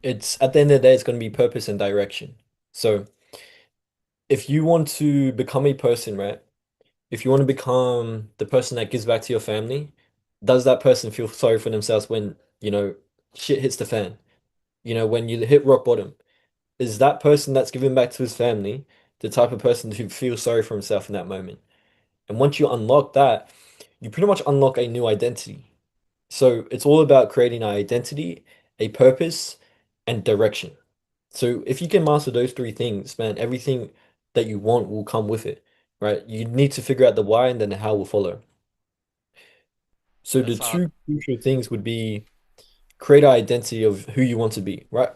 It's at the end of the day, it's going to be purpose and direction. So if you want to become a person, right? If you want to become the person that gives back to your family, does that person feel sorry for themselves when, shit hits the fan? When you hit rock bottom, is that person that's giving back to his family the type of person who feels sorry for himself in that moment? And once you unlock that, you pretty much unlock a new identity. So it's all about creating an identity, a purpose, and direction. So if you can master those three things, man, everything that you want will come with it, right? You need to figure out the why and then the how will follow. So the That's hard. two crucial things would be create an identity of who you want to be, right?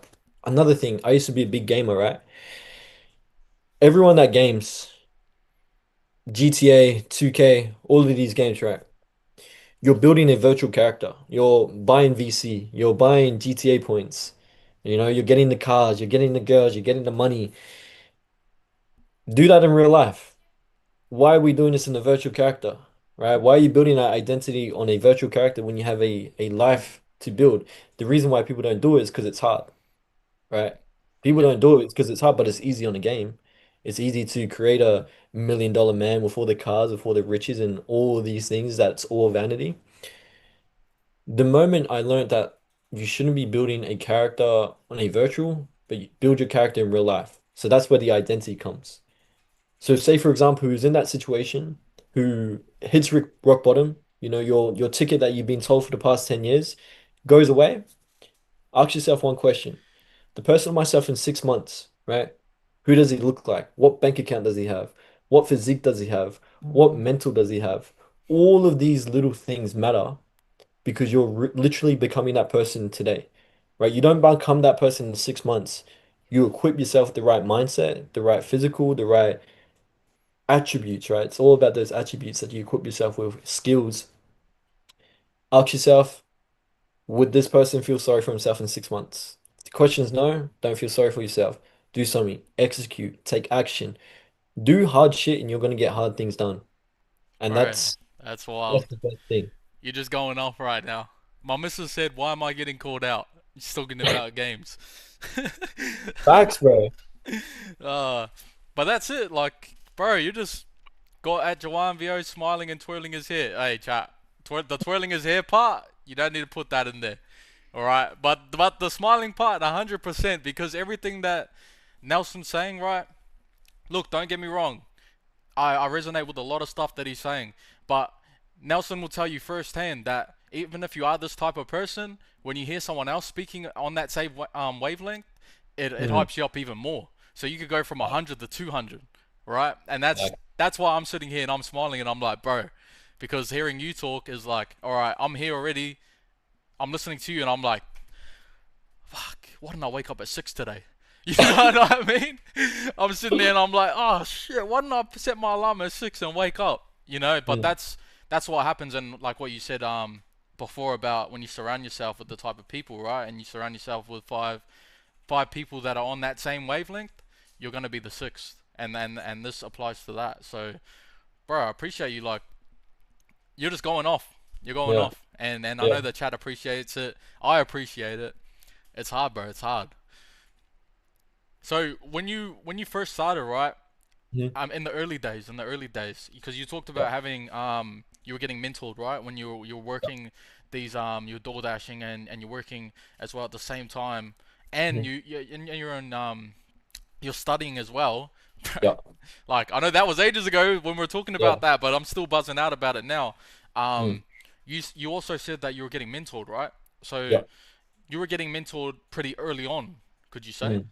Another thing, I used to be a big gamer, right? Everyone that games, GTA, 2K, all of these games, right? You're building a virtual character. You're buying VC, you're buying GTA points. You're getting the cars, you're getting the girls, you're getting the money. Do that in real life. Why are we doing this in a virtual character? Right? Why are you building that identity on a virtual character when you have a life to build? The reason why people don't do it is because it's hard, right? People Yep. don't do it because it's hard, but it's easy on the game. It's easy to create a $1 million man with all the cars, with all the riches, and all these things. That's all vanity. The moment I learned that you shouldn't be building a character on a virtual, but you build your character in real life. So that's where the identity comes. So say for example, who's in that situation, who hits rock bottom, your ticket that you've been told for the past 10 years goes away. Ask yourself one question. The person of myself in 6 months, right? Who does he look like? What bank account does he have? What physique does he have? What mental does he have? All of these little things matter because you're literally becoming that person today, right? You don't become that person in 6 months. You equip yourself with the right mindset, the right physical, the right attributes, right? It's all about those attributes that you equip yourself with, skills. Ask yourself, would this person feel sorry for himself in 6 months? If the question is no, don't feel sorry for yourself. Do something, execute, take action, do hard shit, and you're gonna get hard things done. And Bro, that's that's that's wild. the best thing. You're just going off right now. My missus said, "Why am I getting called out?" She's talking about games. Facts, bro. uh, but that's it. Like, bro, you just got at Juwan VO smiling and twirling his hair. Hey, chat. The twirling his hair part, you don't need to put that in there. All right, but the smiling part, 100%, because everything that Nelson's saying, right? Look, don't get me wrong. I resonate with a lot of stuff that he's saying, but Nelson will tell you firsthand that even if you are this type of person, when you hear someone else speaking on that same wavelength, it Mhm. hypes you up even more. So you could go from 100 to 200, right? And that's Like, that's why I'm sitting here and I'm smiling and I'm like, bro, because hearing you talk is like, all right, I'm here already. I'm listening to you and I'm like, fuck, why didn't I wake up at 6 today? You know what I mean? I'm sitting there and I'm like, oh shit, why didn't I set my alarm at 6 and wake up? You know, but mm, that's what happens, and like what you said before about when you surround yourself with the type of people, right? And you surround yourself with five people that are on that same wavelength, you're gonna be the sixth. And this applies to that. So, bro, I appreciate you. Like, you're just going off. You're going yeah, off, and I yeah. know the chat appreciates it. I appreciate it. It's hard, bro. It's hard. So when you first started, right? Mhm. In the early days, because you talked Yeah. about having you were getting mentored, right? When you were working these you were door dashing and you're working as well at the same time, and Mhm. you're in you're studying as well. Yeah. Like I know that was ages ago when we were talking Yeah. about that, but I'm still buzzing out about it now. Mm. Um, you also said that you were getting mentored, right? So Yeah. you were getting mentored pretty early on, could you say? Mm.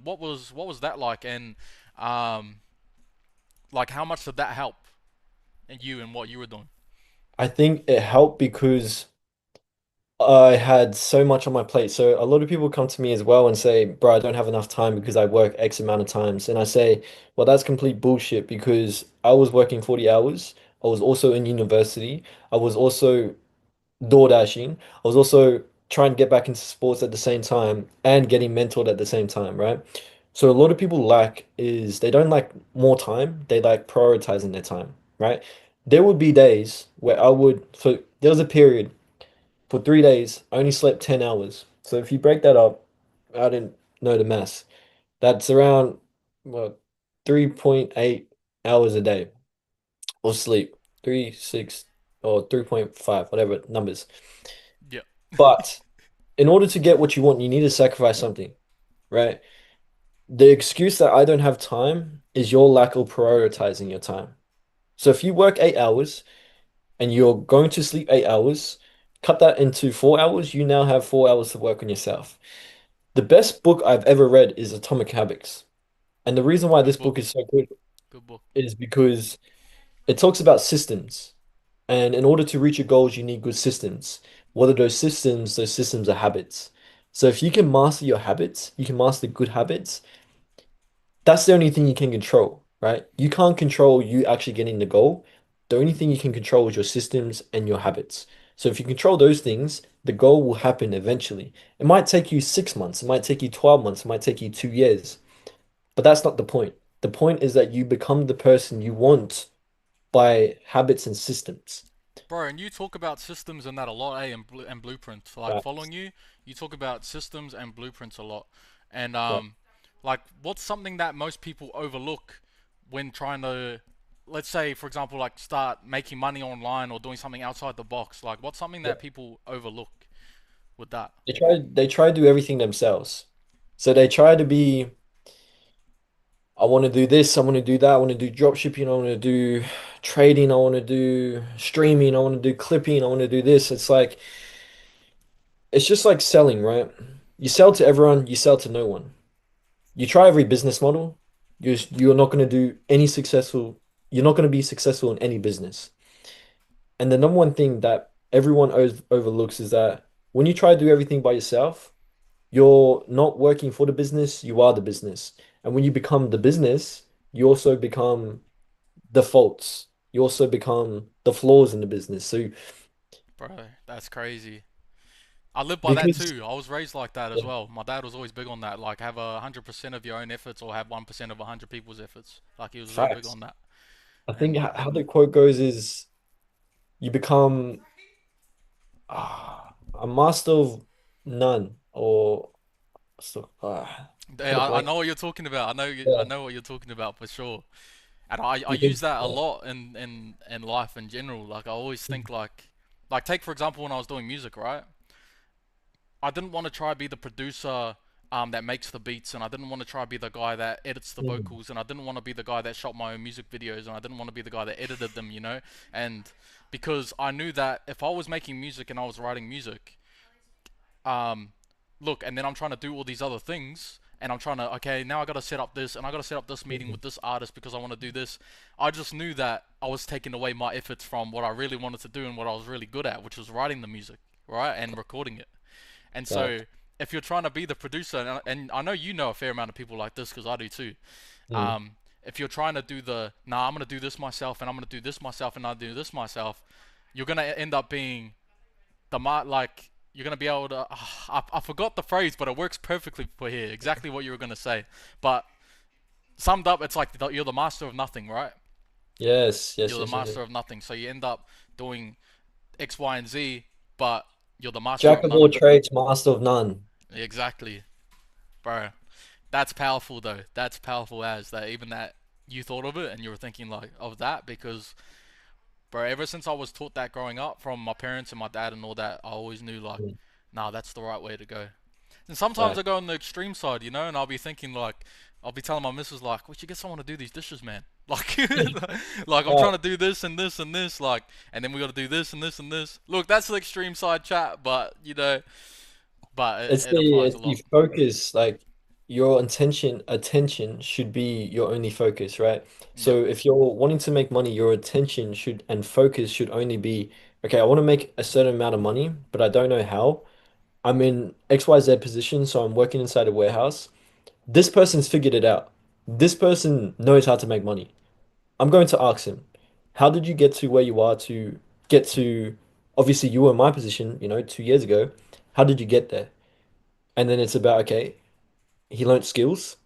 What was that like, and um, like how much did that help in you and what you were doing? I think it helped because I had so much on my plate. So a lot of people come to me as well and say, bro, I don't have enough time because I work X amount of times. And I say, well, that's complete bullshit because I was working 40 hours. I was also in university. I was also door dashing. I was also trying to get back into sports at the same time and getting mentored at the same time, right? So a lot of people lack is they don't like more time, they like prioritizing their time, right? There would be days where so there was a period for 3 days, I only slept 10 hours. So if you break that up, I didn't know the maths. That's around, well, 3.8 hours a day of sleep. 6 or 3.5, whatever numbers. Yeah. But in order to get what you want, you need to sacrifice something, right? The excuse that I don't have time is your lack of prioritizing your time. So if you work 8 hours and you're going to sleep 8 hours, cut that into 4 hours, you now have 4 hours to work on yourself. The best book I've ever read is Atomic Habits. And the reason why Good this book. book is so good Good book. is because it talks about systems. And in order to reach your goals, you need good systems. What are those systems? Those systems are habits. So if you can master your habits, you can master good habits, that's the only thing you can control, right? You can't control you actually getting the goal. The only thing you can control is your systems and your habits. So if you control those things, the goal will happen eventually. It might take you 6 months, it might take you 12 months, it might take you 2 years, but that's not the point. The point is that you become the person you want by habits and systems. Bro, and you talk about systems and that a lot, eh? And blueprints. Like Facts. following you, you talk about systems and blueprints a lot. And Right. like what's something that most people overlook when trying to, let's say, for example, like start making money online or doing something outside the box? Like what's something Yeah. that people overlook with that? They try to do everything themselves. So they try to be I want to do this, I want to do that, I want to do drop shipping, I want to do trading, I want to do streaming, I want to do clipping, I want to do this. It's just like selling, right? You sell to everyone, you sell to no one. You try every business model, you're not going to do any successful, you're not going to be successful in any business. And the number one thing that everyone overlooks is that when you try to do everything by yourself, you're not working for the business, you are the business. And when you become the business, you also become the faults. You also become the flaws in the business. So Bro, that's crazy. I live by that because too. I was raised like that as yeah, well. My dad was always big on that. Like, have 100% of your own efforts or have 1% of 100 people's efforts. Like, he was real big facts. on that. I think And how the quote goes is you become a master of none or so I, kind of I blank. know what you're talking about. I Yeah. know what you're talking about for sure. And I use Because that a lot in life in general. Like, I always think like take for example when I was doing music, right? I didn't want to try be the producer that makes the beats, and I didn't want to try be the guy that edits the mm, vocals, and I didn't want to be the guy that shot my own music videos, and I didn't want to be the guy that edited them, you know? And because I knew that if I was making music and I was writing music, um, look, and then I'm trying to do all these other things, and I'm trying to, okay, now I gotta set up this, and I gotta set up this meeting mm, with this artist because I want to do this. I just knew that I was taking away my efforts from what I really wanted to do and what I was really good at, which was writing the music, right, and recording it. And so, fact. if you're trying to be the producer, and I know you know a fair amount of people like this because I do too. Mm, If you're trying to do nah, I'm gonna do this myself, and I'm gonna do this myself, and I'll do this myself, you're gonna end up being like you're gonna be able to. I forgot the phrase, but it works perfectly for here. Exactly what you were gonna say, but summed up, it's like you're the master of nothing, right? yes, yes, You're the yes, yes, yes. master of nothing, so you end up doing X, Y, and Z, but you're the master Jack of of none all of it. trades, master of none. Exactly, bro. That's powerful though. That's powerful as that even that you thought of it and you were thinking like of that because bro, ever since I was taught that growing up from my parents and my dad and all that, I always knew like, Mm, nah, that's the right way to go. And sometimes Like, I go on the extreme side, you know, and I'll be thinking like, I'll be telling my missus like, we should get someone to do these dishes, man. Like, like I'm uh, trying to do this and this and this, like, and then we got to do this and this and this. Look, that's the extreme side chat, but you know, but it applies it's a the lot. focus, like your attention should be your only focus, right? Yep. So if you're wanting to make money, your attention should and focus should only be, okay, I want to make a certain amount of money, but I don't know how. I'm in XYZ position, so I'm working inside a warehouse. This person's figured it out. This person knows how to make money. I'm going to ask him, how did you get to where you are to get to, obviously you were in my position, 2 years ago. How did you get there? And then it's about, okay, he learned skills.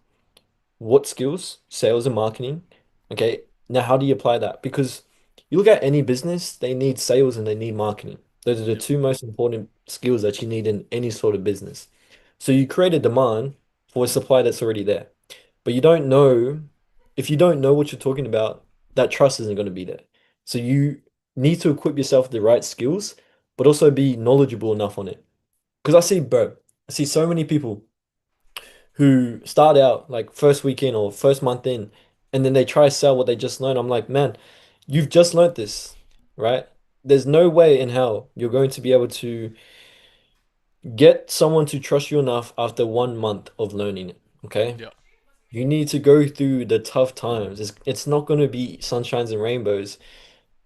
What skills? Sales and marketing. Okay, now how do you apply that? Because you look at any business, they need sales and they need marketing. Those are the Yep. two most important skills that you need in any sort of business. So you create a demand for a supply that's already there. But you don't know, if you don't know what you're talking about, that trust isn't going to be there. So you need to equip yourself with the right skills, but also be knowledgeable enough on it. Because I see so many people who start out like first week in or first month in, and then they try to sell what they just learned. I'm like, man, you've just learned this, right? There's no way in hell you're going to be able to get someone to trust you enough after 1 month of learning it. Okay. Yep. You need to go through the tough times. It's not going to be sunshines and rainbows,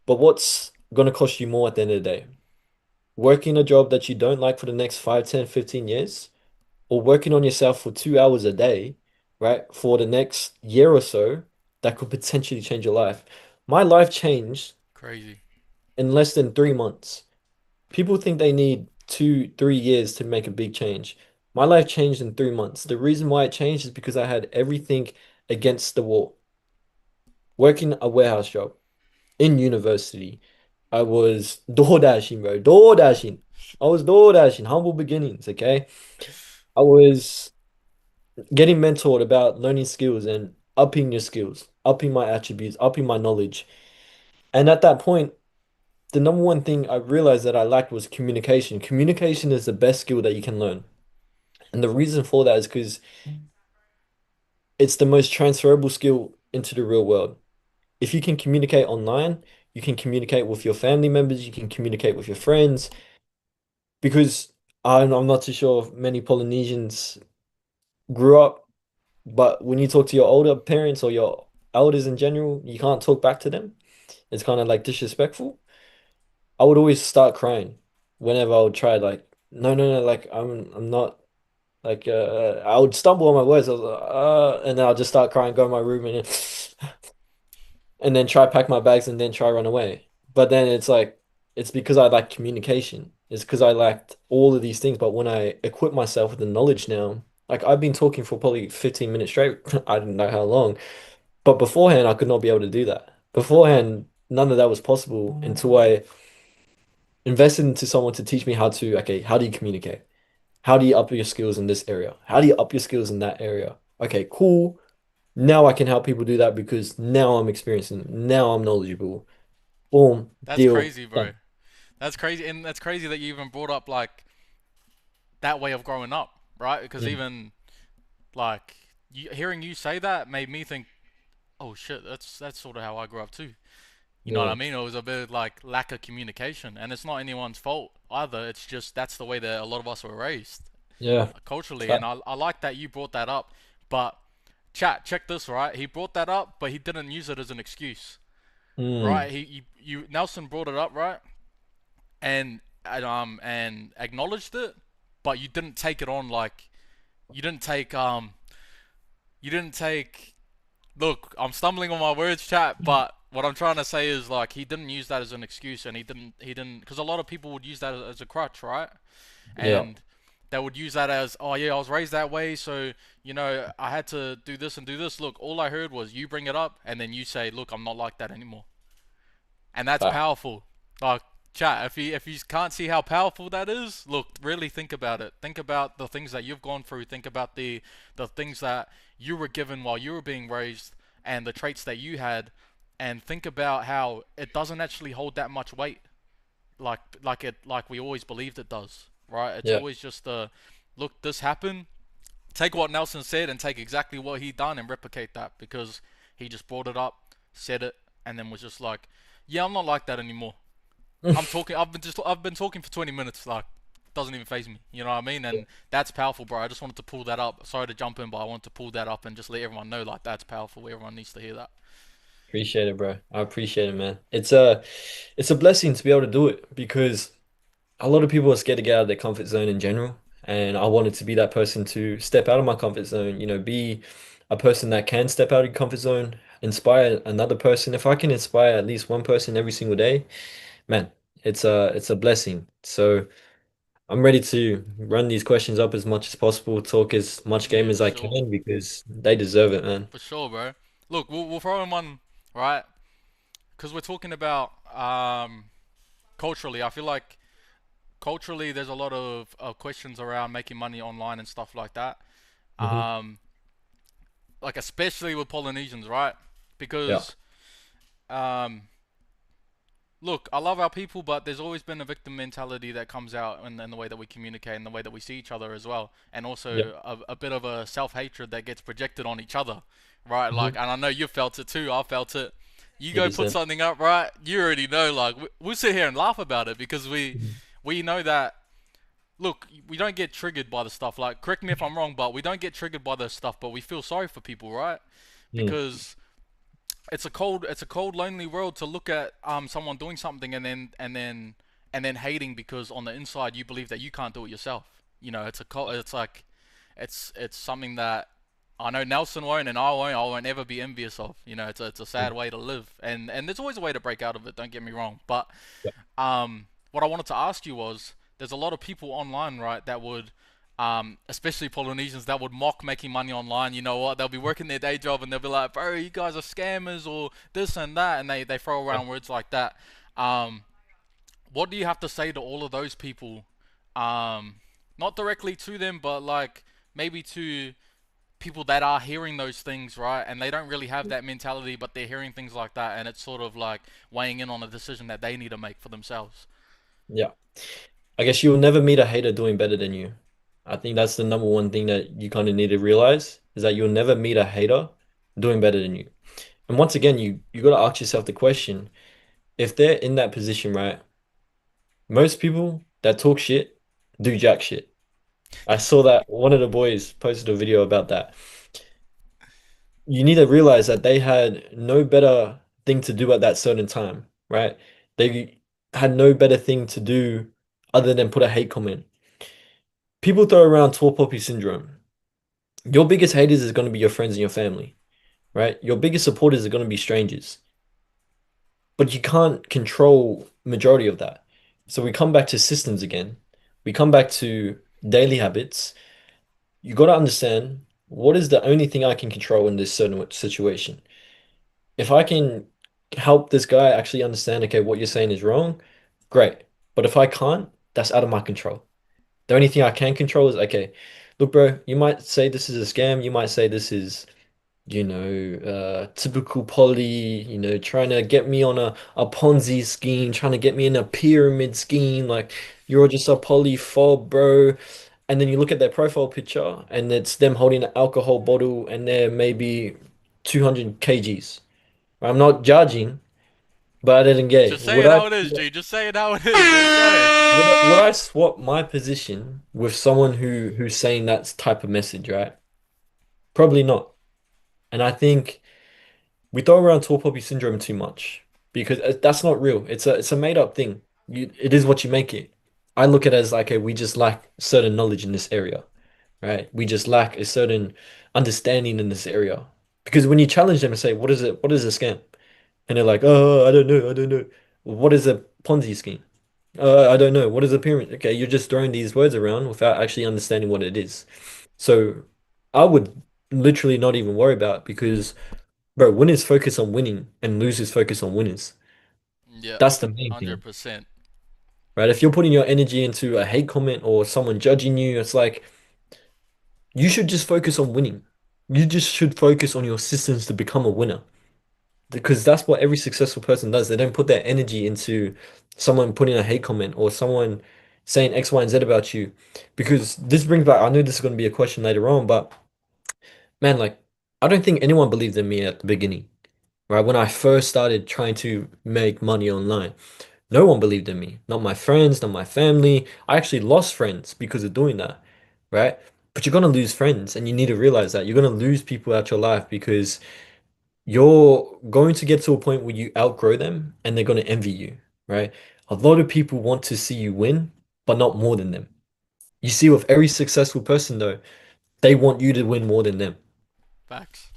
but what's going to cost you more at the end of the day? Working a job that you don't like for the next 5, 10, 15 years, or working on yourself for 2 hours a day, right, for the next year or so, that could potentially change your life. My life changed Crazy. in less than 3 months. People think they need 2, 3 years to make a big change. My life changed in 3 months. The reason why it changed is because I had everything against the wall. Working a warehouse job in university, I was door dashing, bro. Door dashing. I was door dashing. Humble beginnings, okay? I was getting mentored about learning skills and upping your skills, upping my attributes, upping my knowledge. And at that point, the number one thing I realized that I lacked was communication. Communication is the best skill that you can learn. And the reason for that is because it's the most transferable skill into the real world. If you can communicate online, you can communicate with your family members, you can communicate with your friends, because I'm not too sure if many Polynesians grew up. But when you talk to your older parents or your elders in general, you can't talk back to them. It's kind of like disrespectful. I would always start crying whenever I would try, like, no, no, no, like I'm not like I would stumble on my words. I was like, and then I'll just start crying, go in my room and then try pack my bags and then try run away. But then it's like it's because I lack communication. It's because I lacked all of these things. But when I equip myself with the knowledge now, like I've been talking for probably 15 minutes straight. I didn't know how long. But beforehand, I could not be able to do that. Beforehand, none of that was possible until I invested into someone to teach me how to, okay, how do you communicate? How do you up your skills in this area? How do you up your skills in that area? Okay, cool. Now I can help people do that because now I'm experiencing, now I'm knowledgeable. Boom, That's deal, crazy, bro. done. That's crazy, and that's crazy that you even brought up like that way of growing up, right? Because Mm, even like hearing you say that made me think, oh shit, that's sort of how I grew up too. You know what I yeah, mean? It was a bit like lack of communication, and it's not anyone's fault either. It's just that's the way that a lot of us were raised yeah. culturally, and Fact. I like that you brought that up. But chat, check this, right? He brought that up, but he didn't use it as an excuse, Mm, right? You Nelson brought it up, right? And acknowledged it, but you didn't take it on like you didn't take you didn't take look, I'm stumbling on my words, chat, but what I'm trying to say is like he didn't use that as an excuse, and he didn't because a lot of people would use that as a crutch, right? yeah, And they would use that as, oh yeah, I was raised that way, so I had to do this and do this. Look, all I heard was you bring it up, and then you say, look, I'm not like that anymore, and that's fact. powerful. Like chat, if you can't see how powerful that is, look, really think about it. Think about the things that you've gone through. Think about the things that you were given while you were being raised, and the traits that you had, and think about how it doesn't actually hold that much weight, like we always believed it does. Right? It's Yeah, always just a look, this happened. Take what Nelson said and take exactly what he done and replicate that because he just brought it up, said it, and then was just like, yeah, I'm not like that anymore. I'm talking. I've been talking for 20 minutes. Like, doesn't even phase me. You know what I mean? And that's powerful, bro. I just wanted to pull that up. Sorry to jump in, but I wanted to pull that up and just let everyone know like that's powerful. Everyone needs to hear that. Appreciate it, bro. I appreciate it, man. It's a blessing to be able to do it because a lot of people are scared to get out of their comfort zone in general. And I wanted to be that person to step out of my comfort zone, be a person that can step out of your comfort zone, inspire another person. If I can inspire at least one person every single day, man, it's a blessing. So I'm ready to run these questions up as much as possible, talk as much game Yeah, as I sure, can because they deserve it, man. for sure, bro. Look, we'll throw in one, right? Because we're talking about culturally. I feel like culturally, there's a lot of questions around making money online and stuff like that. Hmm. Um, like especially with Polynesians, right? Yeah. Because um, look, I love our people, but there's always been a victim mentality that comes out in the way that we communicate and the way that we see each other as well, and Yeah. also a bit of a self-hatred that gets projected on each other, right? Like, Hmm. and I know you felt it too. I felt it. You go put 100%. something up, right? You already know. Like, we'll sit here and laugh about it because Mhm. we know that. Look, we don't get triggered by the stuff. Like, correct me if I'm wrong, but we don't get triggered by the stuff, but we feel sorry for people, right? Mm. Because it's a cold, lonely world to look at someone doing something and then hating because on the inside you believe that you can't do it yourself. You know, it's like it's something that I know Nelson won't and I won't ever be envious of. You know, it's a sad way to live, and there's always a way to break out of it. Don't get me wrong, but Yeah. what I wanted to ask you was, there's a lot of people online, right, that would, especially Polynesians, that would mock making money online. You know what? They'll be working their day job and they'll be like, bro, you guys are scammers or this and that, and they throw Yeah. around words like that. Um, what do you have to say to all of those people? Um, not directly to them, but like maybe to people that are hearing those things, right? And they don't really have that mentality, but they're hearing things like that, and it's sort of like weighing in on a decision that they need to make for themselves. Yeah. I guess you'll never meet a hater doing better than you. I think that's the number one thing that you kind of need to realize is that you'll never meet a hater doing better than you. And once again, you got to ask yourself the question, if they're in that position, right? Most people that talk shit do jack shit. I saw that one of the boys posted a video about that. You need to realize that they had no better thing to do at that certain time, right? They had no better thing to do other than put a hate comment. People throw around tall poppy syndrome. Your biggest haters is going to be your friends and your family, right? Your biggest supporters are going to be strangers, but you can't control majority of that. So we come back to systems again. We come back to daily habits. You got to understand what is the only thing I can control in this certain situation. If I can help this guy actually understand, okay, what you're saying is wrong, great. But if I can't, that's out of my control. The only thing I can control is, okay, look, bro, you might say this is a scam. You might say this is, typical poly, trying to get me on a Ponzi scheme, trying to get me in a pyramid scheme. Like, you're just a poly fob, bro. And then you look at their profile picture and it's them holding an alcohol bottle and they're maybe 200 kgs. I'm not judging, but I didn't get it. Just say it how it is, G. Just say it how it is. Let's go. Would I swap my position with someone who's saying that type of message, right? Probably not. And I think we throw around tall poppy syndrome too much because that's not real. It's a made up thing. It is what you make it. I look at it as like, okay, we just lack certain knowledge in this area, right? We just lack a certain understanding in this area. Because when you challenge them and say, what is it? What is a scam? And they're like, oh, I don't know, I don't know. What is a Ponzi scheme? I don't know. What is a pyramid? Okay, you're just throwing these words around without actually understanding what it is. So I would literally not even worry about it because, bro, winners focus on winning and losers focus on winners. Yeah, That's the main thing, 100%. right? If you're putting your energy into a hate comment or someone judging you, it's like you should just focus on winning. You just should focus on your systems to become a winner. Because that's what every successful person does. They don't put their energy into someone putting a hate comment or someone saying X, Y, and Z about you. Because this brings back, I know this is going to be a question later on, but man, like, I don't think anyone believed in me at the beginning, right? When I first started trying to make money online, no one believed in me. Not my friends, not my family. I actually lost friends because of doing that, right? But you're going to lose friends, and you need to realize that you're going to lose people out your life because you're going to get to a point where you outgrow them and they're going to envy you, right? A lot of people want to see you win, but not more than them. You see, with every successful person, though, they want you to win more than them. Facts.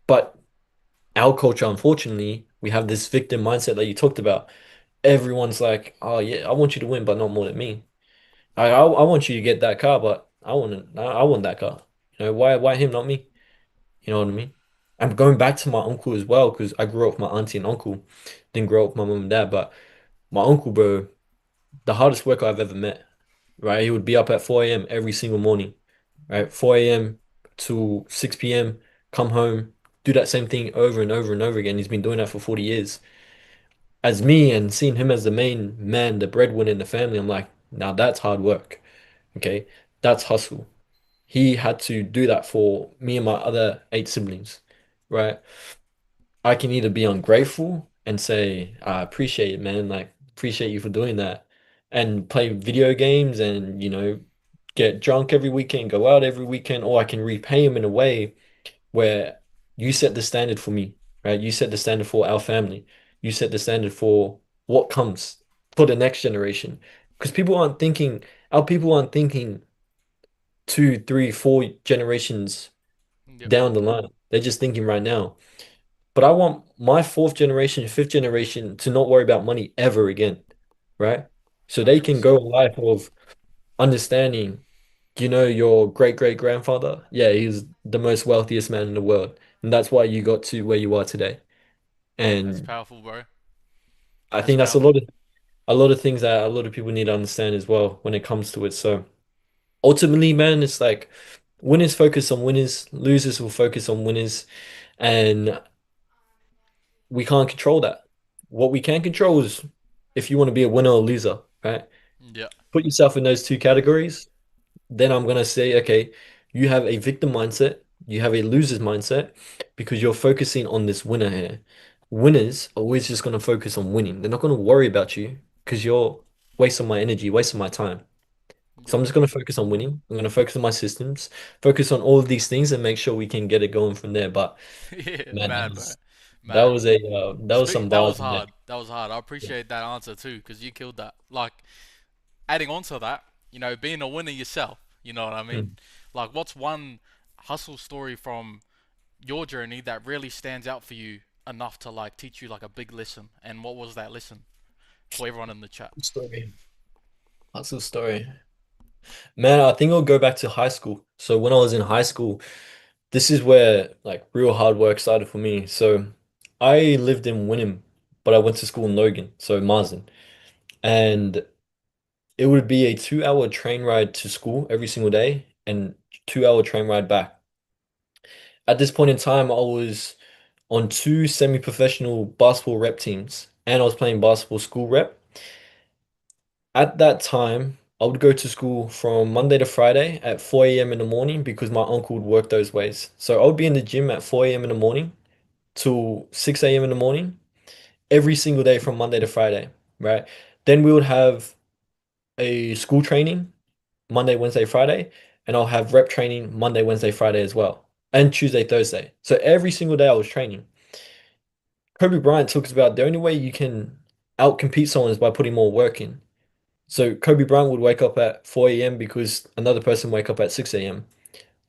But our culture, unfortunately, we have this victim mindset that you talked about. Everyone's like, oh, yeah, I want you to win, but not more than me. I want you to get that car, but I want that car. You know, why him, not me? You know what I mean? I'm going back to my uncle as well because I grew up with my auntie and uncle. Didn't grow up with my mom and dad, but my uncle, bro, the hardest worker I've ever met, right? He would be up at 4 a.m. every single morning, right? 4 a.m. to 6 p.m., come home, do that same thing over and over and over again. He's been doing that for 40 years. As me and seeing him as the main man, the breadwinner in the family, I'm like, now that's hard work. Okay. That's hustle. He had to do that for me and my other eight siblings, right? I can either be ungrateful and say, I appreciate it, man. Like, appreciate you for doing that. And play video games and, get drunk every weekend, go out every weekend, or I can repay him in a way where you set the standard for me, right? You set the standard for our family. You set the standard for what comes for the next generation. Because our people aren't thinking two, three, four generations Yep. down the line. They're just thinking right now. But I want my fourth generation, fifth generation to not worry about money ever again, right? So they can go a 100%. life of understanding, your great great grandfather? Yeah, he's the most wealthiest man in the world. And that's why you got to where you are today. That's And powerful, bro. I That's think that's powerful. a lot of things that a lot of people need to understand as well when it comes to it. So ultimately, man, it's like winners focus on winners, losers will focus on winners, and we can't control that. What we can control is if you want to be a winner or loser, right? Yeah. Put yourself in those two categories. Then I'm gonna say, okay, you have a victim mindset, you have a loser's mindset because you're focusing on this winner here. Winners are always just gonna focus on winning. They're not gonna worry about you because you're wasting my energy, wasting my time. So Yep. I'm just gonna focus on winning. I'm gonna focus on my systems, focus on all of these things, and make sure we can get it going from there. But Yeah, man, mad, bro. that Mad. was a that was some That bars was in there. hard. That was hard. I appreciate that answer too, because you killed that. Like, adding on to that, being a winner yourself, you know what I mean? Mm. Like, what's one hustle story from your journey that really stands out for you enough to like teach you like a big lesson? And what was that lesson for everyone in the chat? Story. Hustle story. Man, I think I'll go back to high school. So when I was in high school, this is where like real hard work started for me. So I lived in Wynnum, but I went to school in Logan, so Marsden. And it would be a 2 hour train ride to school every single day and 2 hour train ride back. At this point in time, I was on two semi-professional basketball rep teams and I was playing basketball school rep. At that time, I would go to school from Monday to Friday at 4 a.m. in the morning because my uncle would work those ways. So I would be in the gym at 4 a.m. in the morning till 6 a.m. in the morning every single day from Monday to Friday, right? Then we would have a school training Monday, Wednesday, Friday, and I'll have rep training Monday, Wednesday, Friday as well, and Tuesday, Thursday. So every single day I was training. Kobe Bryant talks about the only way you can outcompete someone is by putting more work in. So Kobe Bryant would wake up at 4 a.m. because another person wake up at 6 a.m.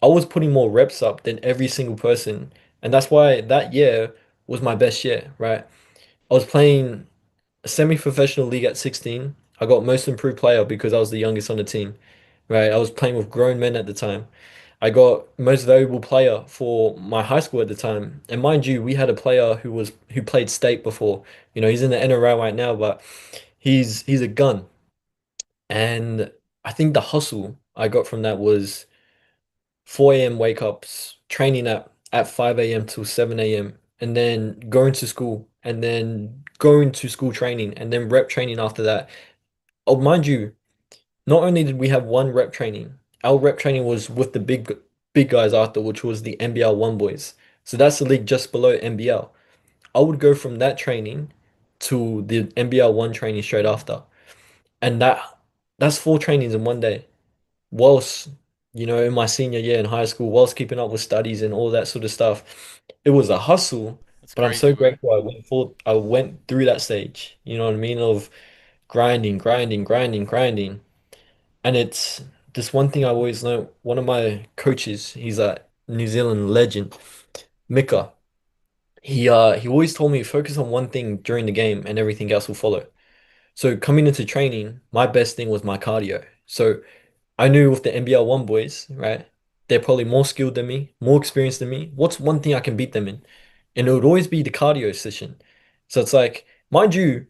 I was putting more reps up than every single person. And that's why that year was my best year, right? I was playing a semi-professional league at 16. I got most improved player because I was the youngest on the team, right? I was playing with grown men at the time. I got most valuable player for my high school at the time. And mind you, we had a player who played state before. He's in the NRL right now, but he's a gun. And I think the hustle I got from that was 4 a.m. wake ups, training at 5 a.m. till 7 a.m. and then going to school and then going to school training and then rep training after that. Oh, mind you, not only did we have one rep training, our rep training was with the big guys after, which was the NBL one boys. So that's the league just below NBL. I would go from that training to the NBL one training straight after. And that's four trainings in one day. Whilst, in my senior year in high school, whilst keeping up with studies and all that sort of stuff, it was a hustle. It's But I'm crazy, so bro. grateful I went through that stage. You know what I mean? Of grinding, grinding, grinding, grinding. And it's this one thing I always learned. One of my coaches, he's a New Zealand legend, Mika. He always told me focus on one thing during the game and everything else will follow. So coming into training, my best thing was my cardio. So I knew with the NBL one boys, right? They're probably more skilled than me, more experienced than me. What's one thing I can beat them in? And it would always be the cardio session. So it's like, mind you,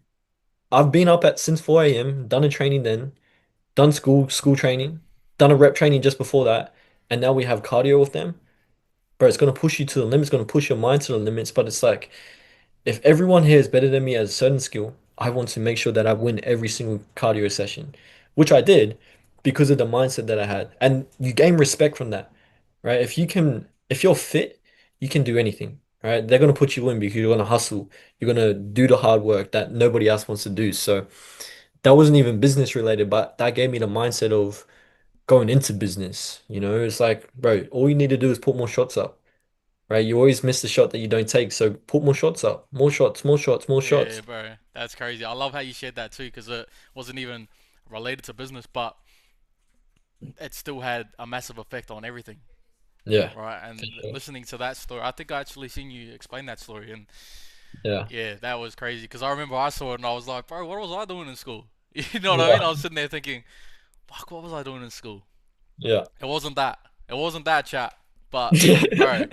I've been up at since 4 a.m., done a training then, done school training, done a rep training just before that, and now we have cardio with them. Bro, it's gonna push you to the limits, it's gonna push your mind to the limits, but it's like if everyone here is better than me at a certain skill, I want to make sure that I win every single cardio session, which I did because of the mindset that I had. And you gain respect from that, right? If you're fit, you can do anything, right? They're going to put you in because you're going to hustle. You're going to do the hard work that nobody else wants to do. So that wasn't even business related, but that gave me the mindset of going into business. It's like, bro, all you need to do is put more shots up, right? You always miss the shot that you don't take. So put more shots up, more shots, more shots, more Yeah, shots. bro. That's crazy. I love how you shared that too, because it wasn't even related to business, but it still had a massive effect on everything, Yeah, right? for And sure. listening to that story, I think I actually seen you explain that story, and Yeah, yeah, that was crazy. Because I remember I saw it and I was like, bro, what was I doing in school? You know what I mean? yeah, I was sitting there thinking, fuck, what was I doing in school? yeah. It wasn't that. It wasn't that chat. But bro,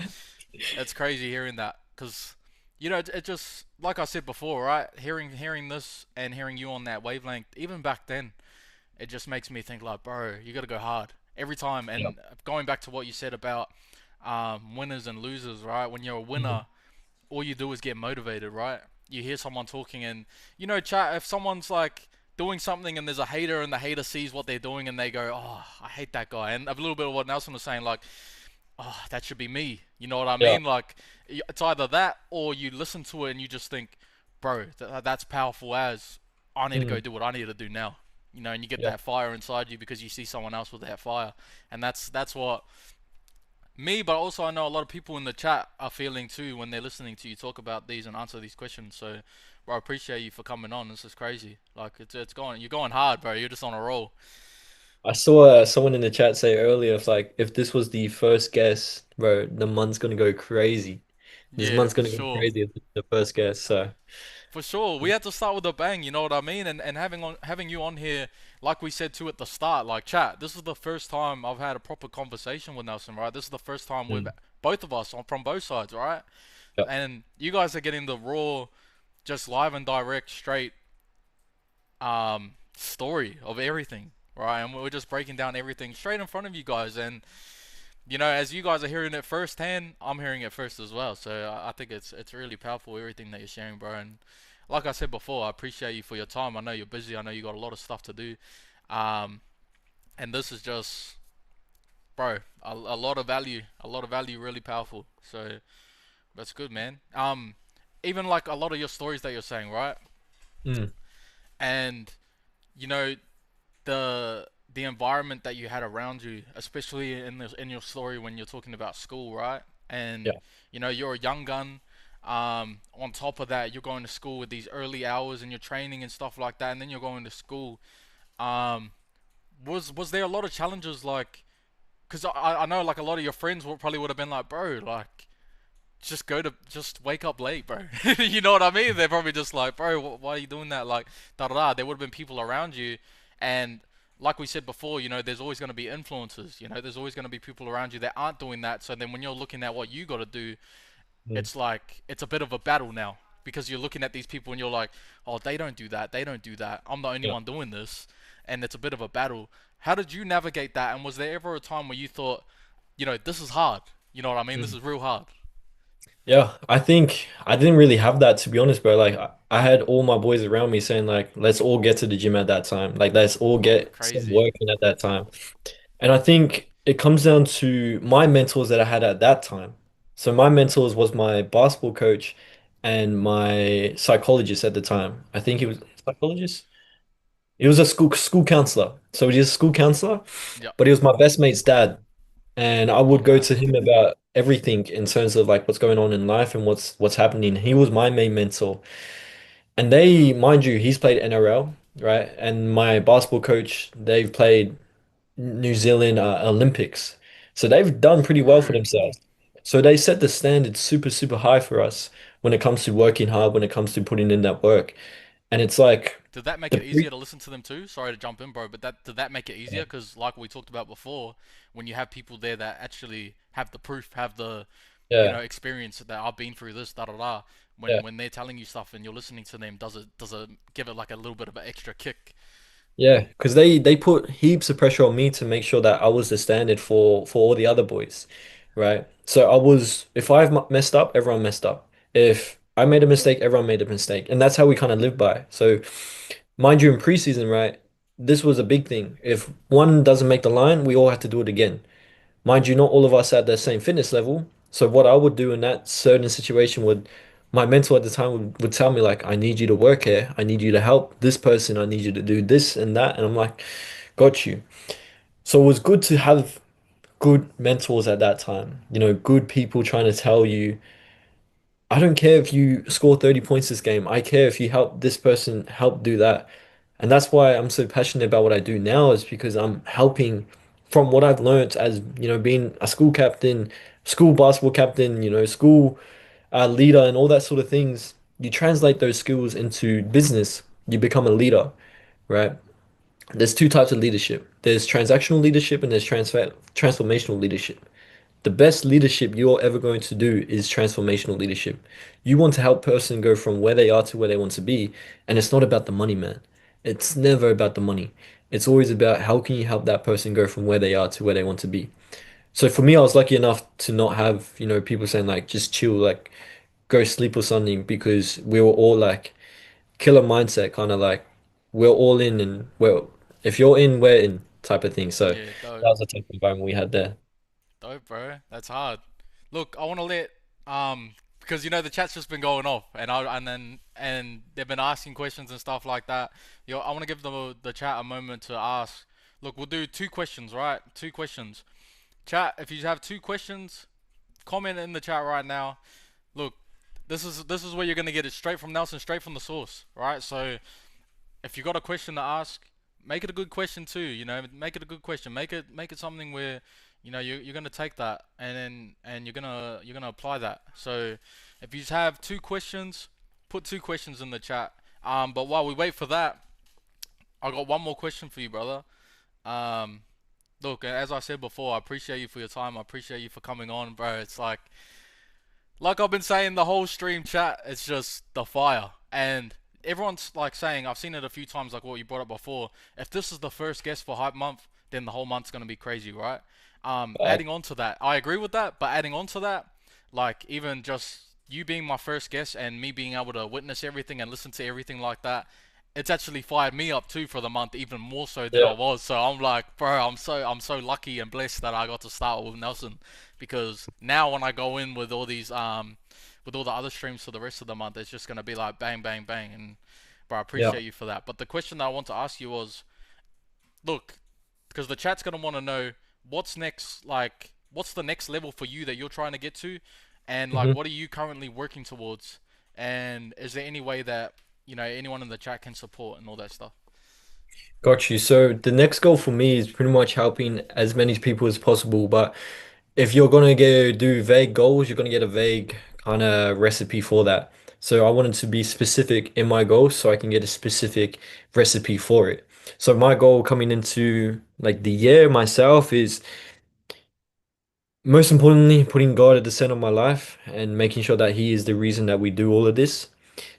it's crazy hearing that because it just like I said before, right? Hearing this and hearing you on that wavelength, even back then, it just makes me think like, bro, you got to go hard every time. Yeah. And going back to what you said about winners and losers, right? When you're a Mhm. winner, all you do is get motivated, right? You hear someone talking, and chat. If someone's like doing something and there's a hater, and the hater sees what they're doing, and they go, "Oh, I hate that guy," and a little bit of what Nelson was saying, like, "Oh, that should be me." You know what I Yeah. mean? Like, it's either that or you listen to it and you just think, "Bro, that's powerful as I need to go Mm. do what I need to do now." And you get Yeah. that fire inside you because you see someone else with that fire, and that's what me, but also I know a lot of people in the chat are feeling too when they're listening to you talk about these and answer these questions. So, bro, I appreciate you for coming on. This is crazy. Like it's going, you're going hard, bro. You're just on a roll. I saw someone in the chat say earlier, it's like if this was the first guess, bro, the month's gonna go crazy. This Yeah, month's for gonna go sure. crazy if it's the first guess. So For sure, we had to start with a bang. You know what I mean? And having you on here, like we said too at the start, like chat. This is the first time I've had a proper conversation with Nelson, right? This is the first time we've mm. both of us on from both sides, right? Yeah. And you guys are getting the raw, just live and direct, straight story of everything, right? And we're just breaking down everything straight in front of you guys. And as you guys are hearing it firsthand, I'm hearing it first as well. So I think it's really powerful everything that you're sharing, bro. And like I said before, I appreciate you for your time. I know you're busy. I know you got a lot of stuff to do. Um, and this is just, bro, a lot of value. A lot of value, really powerful. So that's good, man. Even like a lot of your stories that you're saying, right? Mm. And you know the environment that you had around you, especially in your story when you're talking about school, right? And Yeah. you're a young gun. On top of that, you're going to school with these early hours and you're training and stuff like that, and then you're going to school. Um, was there a lot of challenges like? Because I know like a lot of your friends probably would have been like, bro, like just wake up late, bro. You know what I mean? They're probably just like, bro, why are you doing that? Like, da da da. There would have been people around you, and like we said before, there's always going to be influences. There's always going to be people around you that aren't doing that. So then when you're looking at what you got to do, Mm. it's like it's a bit of a battle now because you're looking at these people and you're like, oh, they don't do that. They don't do that. I'm the only Yeah. one doing this, and it's a bit of a battle. How did you navigate that? And was there ever a time where you thought, this is hard? You know what I mean? This Mm. is real hard. Yeah, I think I didn't really have that to be honest, bro. Like I had all my boys around me saying like, let's all get to the gym at that time. Like let's all get some Crazy. work in at that time. And I think it comes down to my mentors that I had at that time. So my mentors was my basketball coach and my psychologist at the time. I think he was psychologist. He was a school counselor. So he was a school counselor, Yep. but he was my best mate's dad. And I would go Okay. to him about everything in terms of like what's going on in life and what's happening. He was my main mentor. And they, mind you, he's played NRL, right? And my basketball coach, they've played New Zealand Olympics. So they've done pretty well for True. themselves. So they set the standard super, super high for us when it comes to working hard, when it comes to putting in that work. And it's like Did that make the it easier to listen to them too? Sorry to jump in, bro, but that did that make it easier? Because like we talked about before, when you have people there that actually have the proof, have the, yeah, experience that I've been through this, da da da. yeah. When they're telling you stuff and you're listening to them, does it give it like a little bit of an extra kick? Yeah, because they put heaps of pressure on me to make sure that I was the standard for all the other boys, right? So I was if I've messed up, everyone messed up. If I made a mistake, everyone made a mistake, and that's how we kind of live by. So, mind you, in preseason, right, this was a big thing. If one doesn't make the line, we all have to do it again. Mind you, not all of us at the same fitness level. So what I would do in that certain situation would, my mentor at the time would tell me like, I need you to work here. I need you to help this person. I need you to do this and that. And I'm like, got you. So it was good to have good mentors at that time. You know, good people trying to tell you, I don't care if you score 30 points this game. I care if you help this person help do that. And that's why I'm so passionate about what I do now is because I'm helping from what I've learned as, being a school captain, school basketball captain, school leader and all that sort of things. You translate those skills into business, you become a leader, right? There's two types of leadership. There's transactional leadership and there's transformational leadership. The best leadership you're ever going to do is transformational leadership. You want to help person go from where they are to where they want to be, and it's not about the money, man. It's never about the money. It's always about how can you help that person go from where they are to where they want to be. So for me, I was lucky enough to not have, people saying like just chill, like go sleep or something because we were all like killer mindset, kind of like we're all in and if you're in, we're in type of thing. So that Yeah, dope. was the type of environment we had there. Dope, bro. That's hard. Look, I want to let because the chat's just been going off, and they've been asking questions and stuff like that. I want to give the chat a moment to ask. Look, we'll do two questions, right? Two questions. Chat, if you have two questions, comment in the chat right now. Look, this is where you're gonna get it straight from Nelson, straight from the source, right? So if you got a question to ask, make it a good question too. Make it a good question. Make it something where you're gonna take that and you're gonna apply that. So if you have two questions, put two questions in the chat. But while we wait for that, I got one more question for you, brother. Um, Look, as I said before, I appreciate you for your time. I appreciate you for coming on, bro. It's like I've been saying the whole stream chat, it's just the fire. And everyone's like saying, I've seen it a few times, like what you brought up before. If this is the first guest for Hype Month, then the whole month's gonna be crazy, right? But Adding on to that, I agree with that, but adding on to that, like even just you being my first guest and me being able to witness everything and listen to everything like that, it's actually fired me up too for the month, even more so than I yeah, was. So I'm like, bro, I'm so lucky and blessed that I got to start with Nelson, because now when I go in with all these with all the other streams for the rest of the month, it's just gonna be like bang bang bang. And bro, I yeah. appreciate you for that. But the question that I want to ask you was, look, because the chat's gonna want to know what's next, like what's the next level for you that you're trying to get to, and like Mhm. what are you currently working towards, and is there any way that anyone in the chat can support and all that stuff? Got you. So the next goal for me is pretty much helping as many people as possible. But if you're gonna go do vague goals, you're gonna get a vague kind of recipe for that. So I wanted to be specific in my goals so I can get a specific recipe for it. So my goal coming into like the year myself is most importantly putting God at the center of my life and making sure that He is the reason that we do all of this.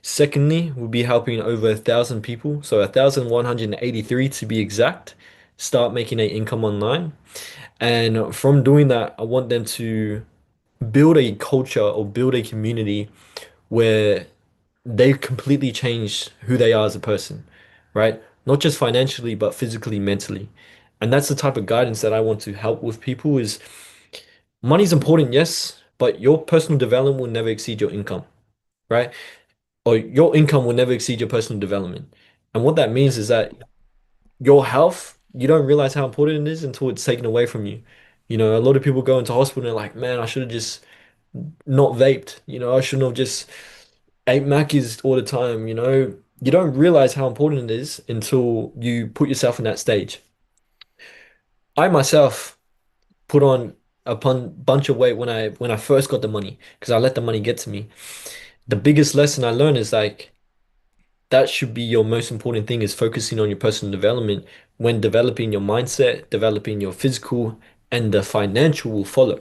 Secondly, we'll be helping over 1,000 people, so 1,183 to be exact, start making an income online. And from doing that, I want them to build a culture or build a community where they completely change who they are as a person, right? Not just financially, but physically, mentally. And that's the type of guidance that I want to help with people is money's important, yes, but your personal development will never exceed your income, right? Or your income will never exceed your personal development. And what that means is that your health, you don't realize how important it is until it's taken away from you. You know, a lot of people go into hospital and they're like, man, I should have just not vaped. You know, I shouldn't have just ate Mackies all the time. You know, you don't realize how important it is until you put yourself in that stage. I myself put on a bunch of weight when I first got the money because I let the money get to me. The biggest lesson I learned is like that should be your most important thing is focusing on your personal development when developing your mindset, developing your physical, and the financial will follow,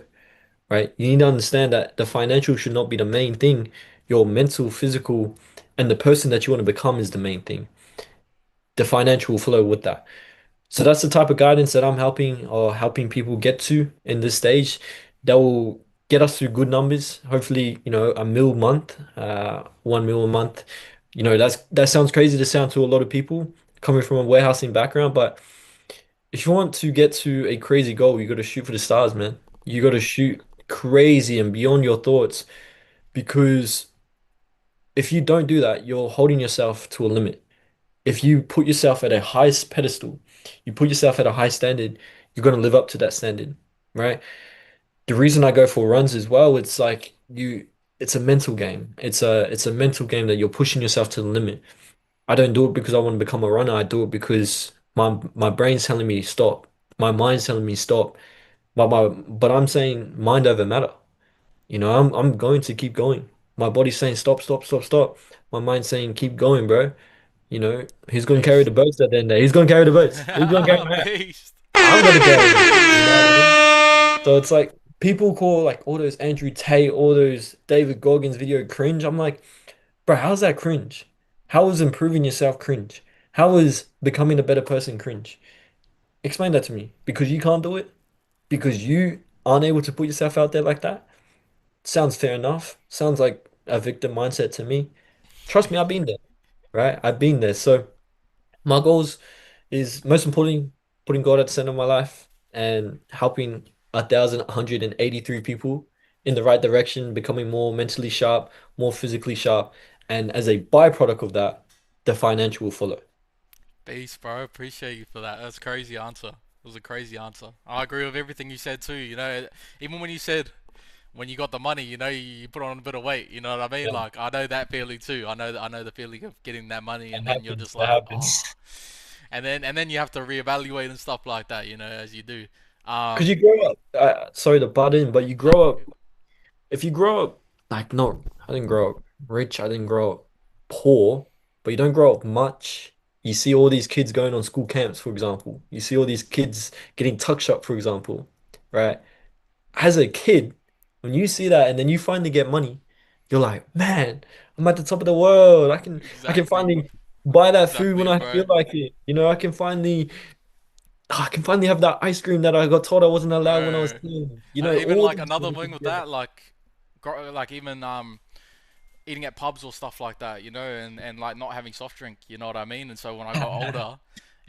right? You need to understand that the financial should not be the main thing. Your mental, physical, and the person that you want to become is the main thing. The financial will follow with that. So that's the type of guidance that I'm helping people get to in this stage that will get us through good numbers. Hopefully, you know, a mil a month, 1 mil a month. You know, that sounds crazy to sound to a lot of people coming from a warehousing background, but if you want to get to a crazy goal, you got to shoot for the stars, man. You got to shoot crazy and beyond your thoughts because if you don't do that, you're holding yourself to a limit. If you put yourself at a high pedestal, you put yourself at a high standard, you're going to live up to that standard, right? The reason I go for runs as well, it's like it's a mental game. It's a mental game that you're pushing yourself to the limit. I don't do it because I want to become a runner. I do it because my brain's telling me stop. My mind's telling me stop. But I'm saying mind over matter. You know, I'm going to keep going. My body's saying stop, stop, stop, stop. My mind's saying keep going, bro. You know, who's going to carry Beast. the boats at the end of the day? Who's going to carry the boats? Who's going to carry my ass? Beast. I'm going to carry them. You know what I mean? So it's like people call like all those Andrew Tate, all those David Goggins video cringe. I'm like, bro, how's that cringe? How is improving yourself cringe? How is becoming a better person cringe? Explain that to me. Because you can't do it? Because you aren't able to put yourself out there like that? Sounds fair enough. Sounds like a victim mindset to me. Trust me, I've been there, right? I've been there. So my goals is most importantly putting God at the center of my life and helping 1,183 people in the right direction, becoming more mentally sharp, more physically sharp, and as a byproduct of that, the financial will follow. Beast, bro. Appreciate you for that. That's a crazy answer. It was a crazy answer. I agree with everything you said too. You know, even when you said when you got the money, you know, you put on a bit of weight. You know what I mean? Yeah, Like I know that feeling too. I know the feeling of getting that money, that and then you're happens. just That like, happens. oh, and then you have to reevaluate and stuff like that. You know, as you do. Because you Um, grow up, sorry to butt in, but you no, grow up, if you grow up, like, no, I didn't grow up rich, I didn't grow up poor, but you don't grow up much. You see all these kids going on school camps, for example. You see all these kids getting tuck shop, for example, right? As a kid, when you see that and then you finally get money, you're like, man, I'm at the top of the world. I can exactly, finally buy that food when exactly, I bro. feel like it. You know, I can finally have that ice cream that I got told I wasn't allowed when I was Bro. 10. You know, Even all like these another things thing with together. that, like even eating at pubs or stuff like that, you know, and like not having soft drink, you know what I mean? And so when I got older,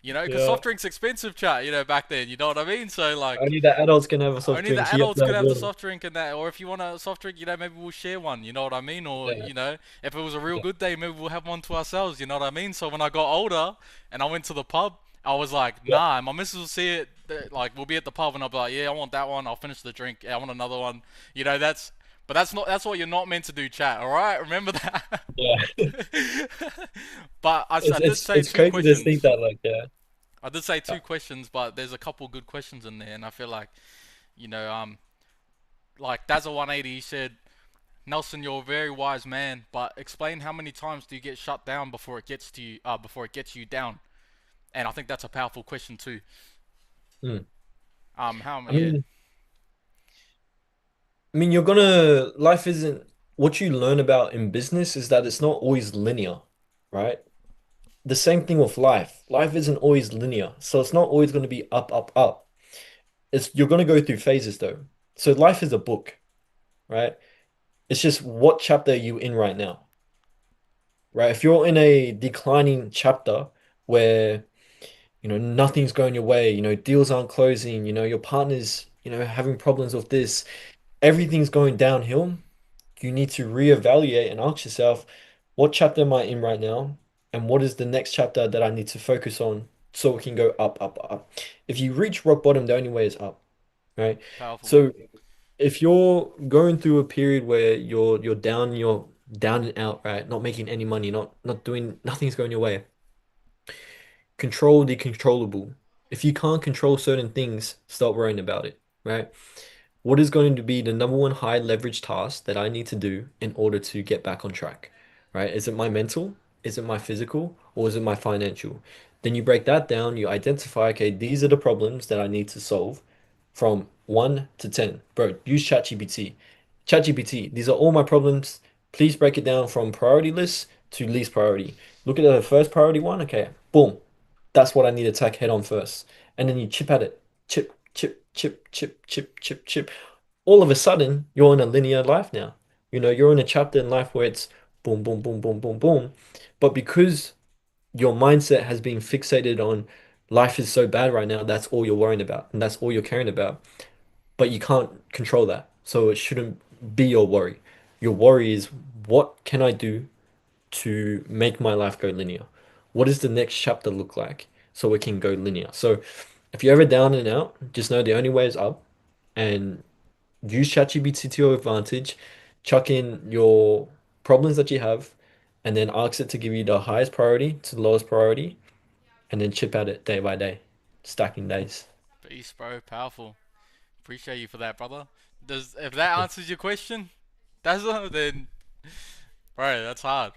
you know, because Yeah. soft drink's expensive, chat, you know, back then, you know what I mean? So like Only the adults can have a soft only the drink. You have adults to could have have the water. soft drink and that, or if you want a soft drink, you know, maybe we'll share one, you know what I mean? Or Yeah. you know, if it was a real Yeah. good day, maybe we'll have one to ourselves, you know what I mean? So when I got older and I went to the pub, I was like, Yeah. nah, my missus will see it, like we'll be at the pub and I'll be like, yeah, I want that one. I'll finish the drink. Yeah, I want another one. You know, but that's what you're not meant to do, chat. All right, remember that. Yeah. But I did say It's two crazy to think questions. that like yeah. I did say Uh, two questions, but there's a couple good questions in there, and I feel like, you know, like Dazzle 180 he said, Nelson, you're a very wise man, but explain how many times do you get shut down before it gets to you, before it gets you down? And I think that's a powerful question too. mm. How I yeah, mean, you're gonna life isn't what you learn about in business is that it's not always linear, right? The same thing with life. Life isn't always linear. So it's not always going to be up, up, up. It's you're going to go through phases though. So life is a book, right? It's just what chapter are you in right now, right? If you're in a declining chapter where, nothing's going your way, deals aren't closing, your partner's, having problems with this, everything's going downhill, you need to reevaluate and ask yourself, what chapter am I in right now? And what is the next chapter that I need to focus on so it can go up, up, up? If you reach rock bottom, the only way is up, right? Powerful. So if you're going through a period where you're down and out, right? Not making any money, not doing nothing's going your way. Control the controllable. If you can't control certain things, stop worrying about it, right? What is going to be the number one high leverage task that I need to do in order to get back on track, right? Is it my mental? Is it my physical? Or is it my financial? Then you break that down, you identify, okay, these are the problems that I need to solve from 1 to 10. Bro, use ChatGPT. ChatGPT, these are all my problems. Please break it down from priority list to least priority. Look at the first priority one. Okay, boom. That's what I need to attack head on first. And then you chip at it. Chip, chip, chip, chip, chip, chip, chip. All of a sudden, you're in a linear life now. You're in a chapter in life where it's boom, boom, boom, boom, boom, boom. But because your mindset has been fixated on life is so bad right now, that's all you're worrying about. And that's all you're caring about. But you can't control that. So it shouldn't be your worry. Your worry is what can I do to make my life go linear? What does the next chapter look like so it can go linear? So if you're ever down and out, just know the only way is up and use ChatGPT to your advantage. Chuck in your problems that you have and then ask it to give you the highest priority to the lowest priority and then chip at it day by day, stacking days. Peace, bro. Powerful. Appreciate you for that, brother. Does if that answers your question, that's then, bro, that's hard.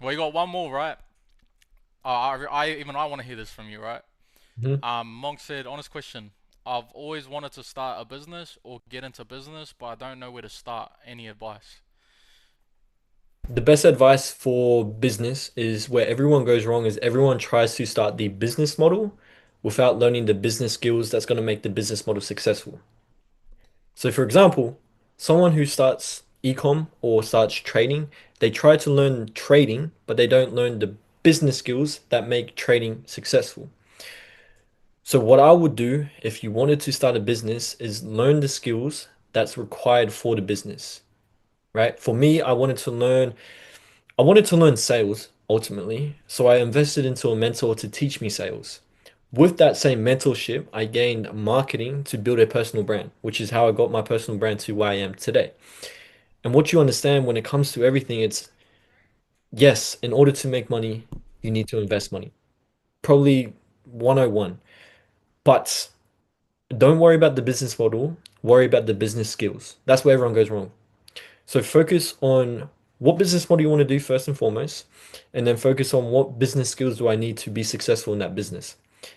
Well, you got one more, right? I want to hear this from you, right? Mhm. Monk said, honest question. I've always wanted to start a business or get into business, but I don't know where to start. Any advice? The best advice for business is where everyone goes wrong is everyone tries to start the business model without learning the business skills that's going to make the business model successful. So, for example, someone who starts ecom or starts trading, they try to learn trading, but they don't learn the business skills that make trading successful. So, what I would do if you wanted to start a business is learn the skills that's required for the business, right? For me, I wanted to learn sales ultimately, so I invested into a mentor to teach me sales. With that same mentorship, I gained marketing to build a personal brand, which is how I got my personal brand to where I am today. And what you understand when it comes to everything, it's yes, in order to make money, you need to invest money. Probably 101. But don't worry about the business model, worry about the business skills. That's where everyone goes wrong. So focus on what business model you want to do first and foremost, and then focus on what business skills do I need to be successful in that business.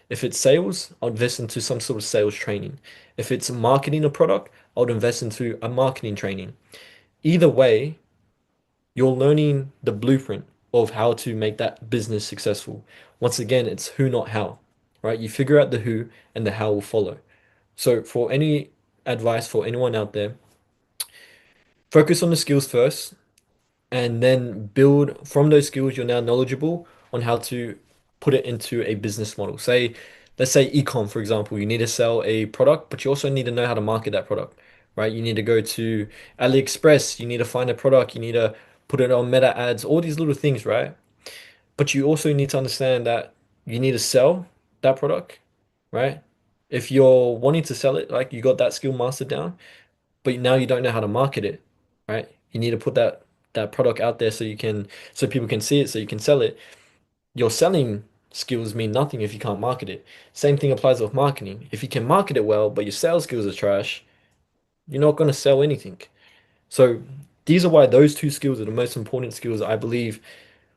If it's sales, I'll invest into some sort of sales training. If it's marketing a product, I'll invest into a marketing training. Either way, you're learning the blueprint of how to make that business successful. Once again, it's who, not how, right? You figure out the who and the how will follow. So for any advice for anyone out there, focus on the skills first and then build from those skills you're now knowledgeable on how to put it into a business model. Let's say ecom, for example, you need to sell a product, but you also need to know how to market that product, right? You need to go to AliExpress, you need to find a product, you need to put it on meta ads, all these little things, right? But you also need to understand that you need to sell that product, right? If you're wanting to sell it, like you got that skill mastered down, but now you don't know how to market it, right? You need to put that product out there so people can see it, so you can sell it. Your selling skills mean nothing if you can't market it. Same thing applies with marketing. If you can market it well, but your sales skills are trash, you're not going to sell anything. So these are why those two skills are the most important skills, I believe,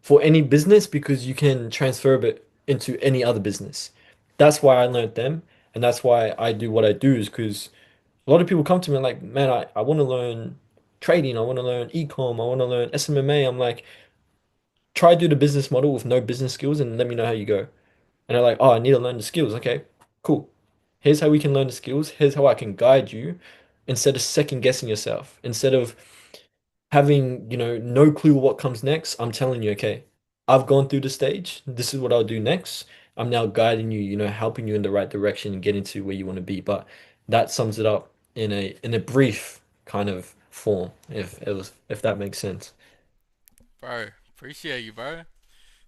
for any business because you can transfer it into any other business. That's why I learned them, and that's why I do what I do is because a lot of people come to me like, man, I want to learn trading, I want to learn ecom, I want to learn SMMA. I'm like, try do the business model with no business skills and let me know how you go. And they're like, oh, I need to learn the skills. Okay, cool. Here's how we can learn the skills. Here's how I can guide you. instead of second guessing yourself, instead of having, no clue what comes next. I'm telling you, okay, I've gone through the stage. This is what I'll do next. I'm now guiding you, helping you in the right direction and getting to where you want to be. But that sums it up in a brief kind of form, if that makes sense. Bro, appreciate you, bro.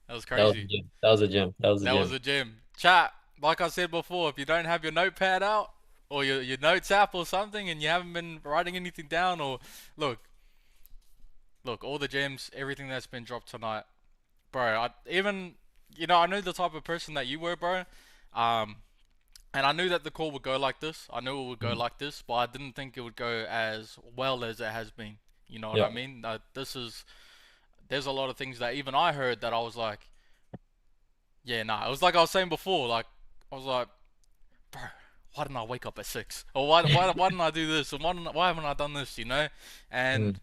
That was That was a crazy. gem. That was a gem. That was a That was gem. a gem. Chat, like I said before, if you don't have your notepad out or your notes app or something and you haven't been writing anything down or look, look, all the gems, everything that's been dropped tonight. Bro, I knew the type of person that you were, bro. Um, and I knew that the call would go like this. I knew it would go Mhm. like this, but I didn't think it would go as well as it has been. You know what I Yeah. mean? There's a lot of things that even I heard that I was like, yeah, nah. It was like I was saying before, like I was like, bro, why didn't I wake up at 6? Or why didn't I do this? And why haven't I done this? You know? And Mm.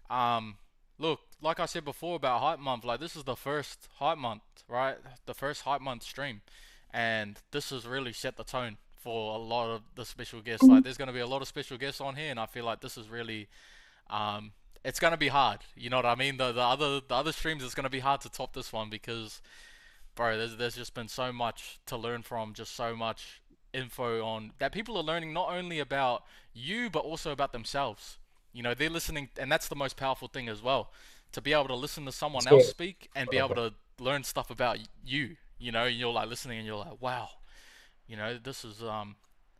um, look, like I said before about hype month, like this is the first hype month, right? The first hype month stream, and this has really set the tone for a lot of the special guests. Like, there's gonna be a lot of special guests on here, and I feel like this is really, um, it's gonna be hard. You know what I mean? The other streams, it's gonna be hard to top this one because, bro, there's just been so much to learn from, just so much info on that people are learning not only about you but also about themselves. You know, they're listening, and that's the most powerful thing as well. To be able to listen to someone So, else speak and be able to learn stuff about you. You know, you're like listening and you're like, wow, this is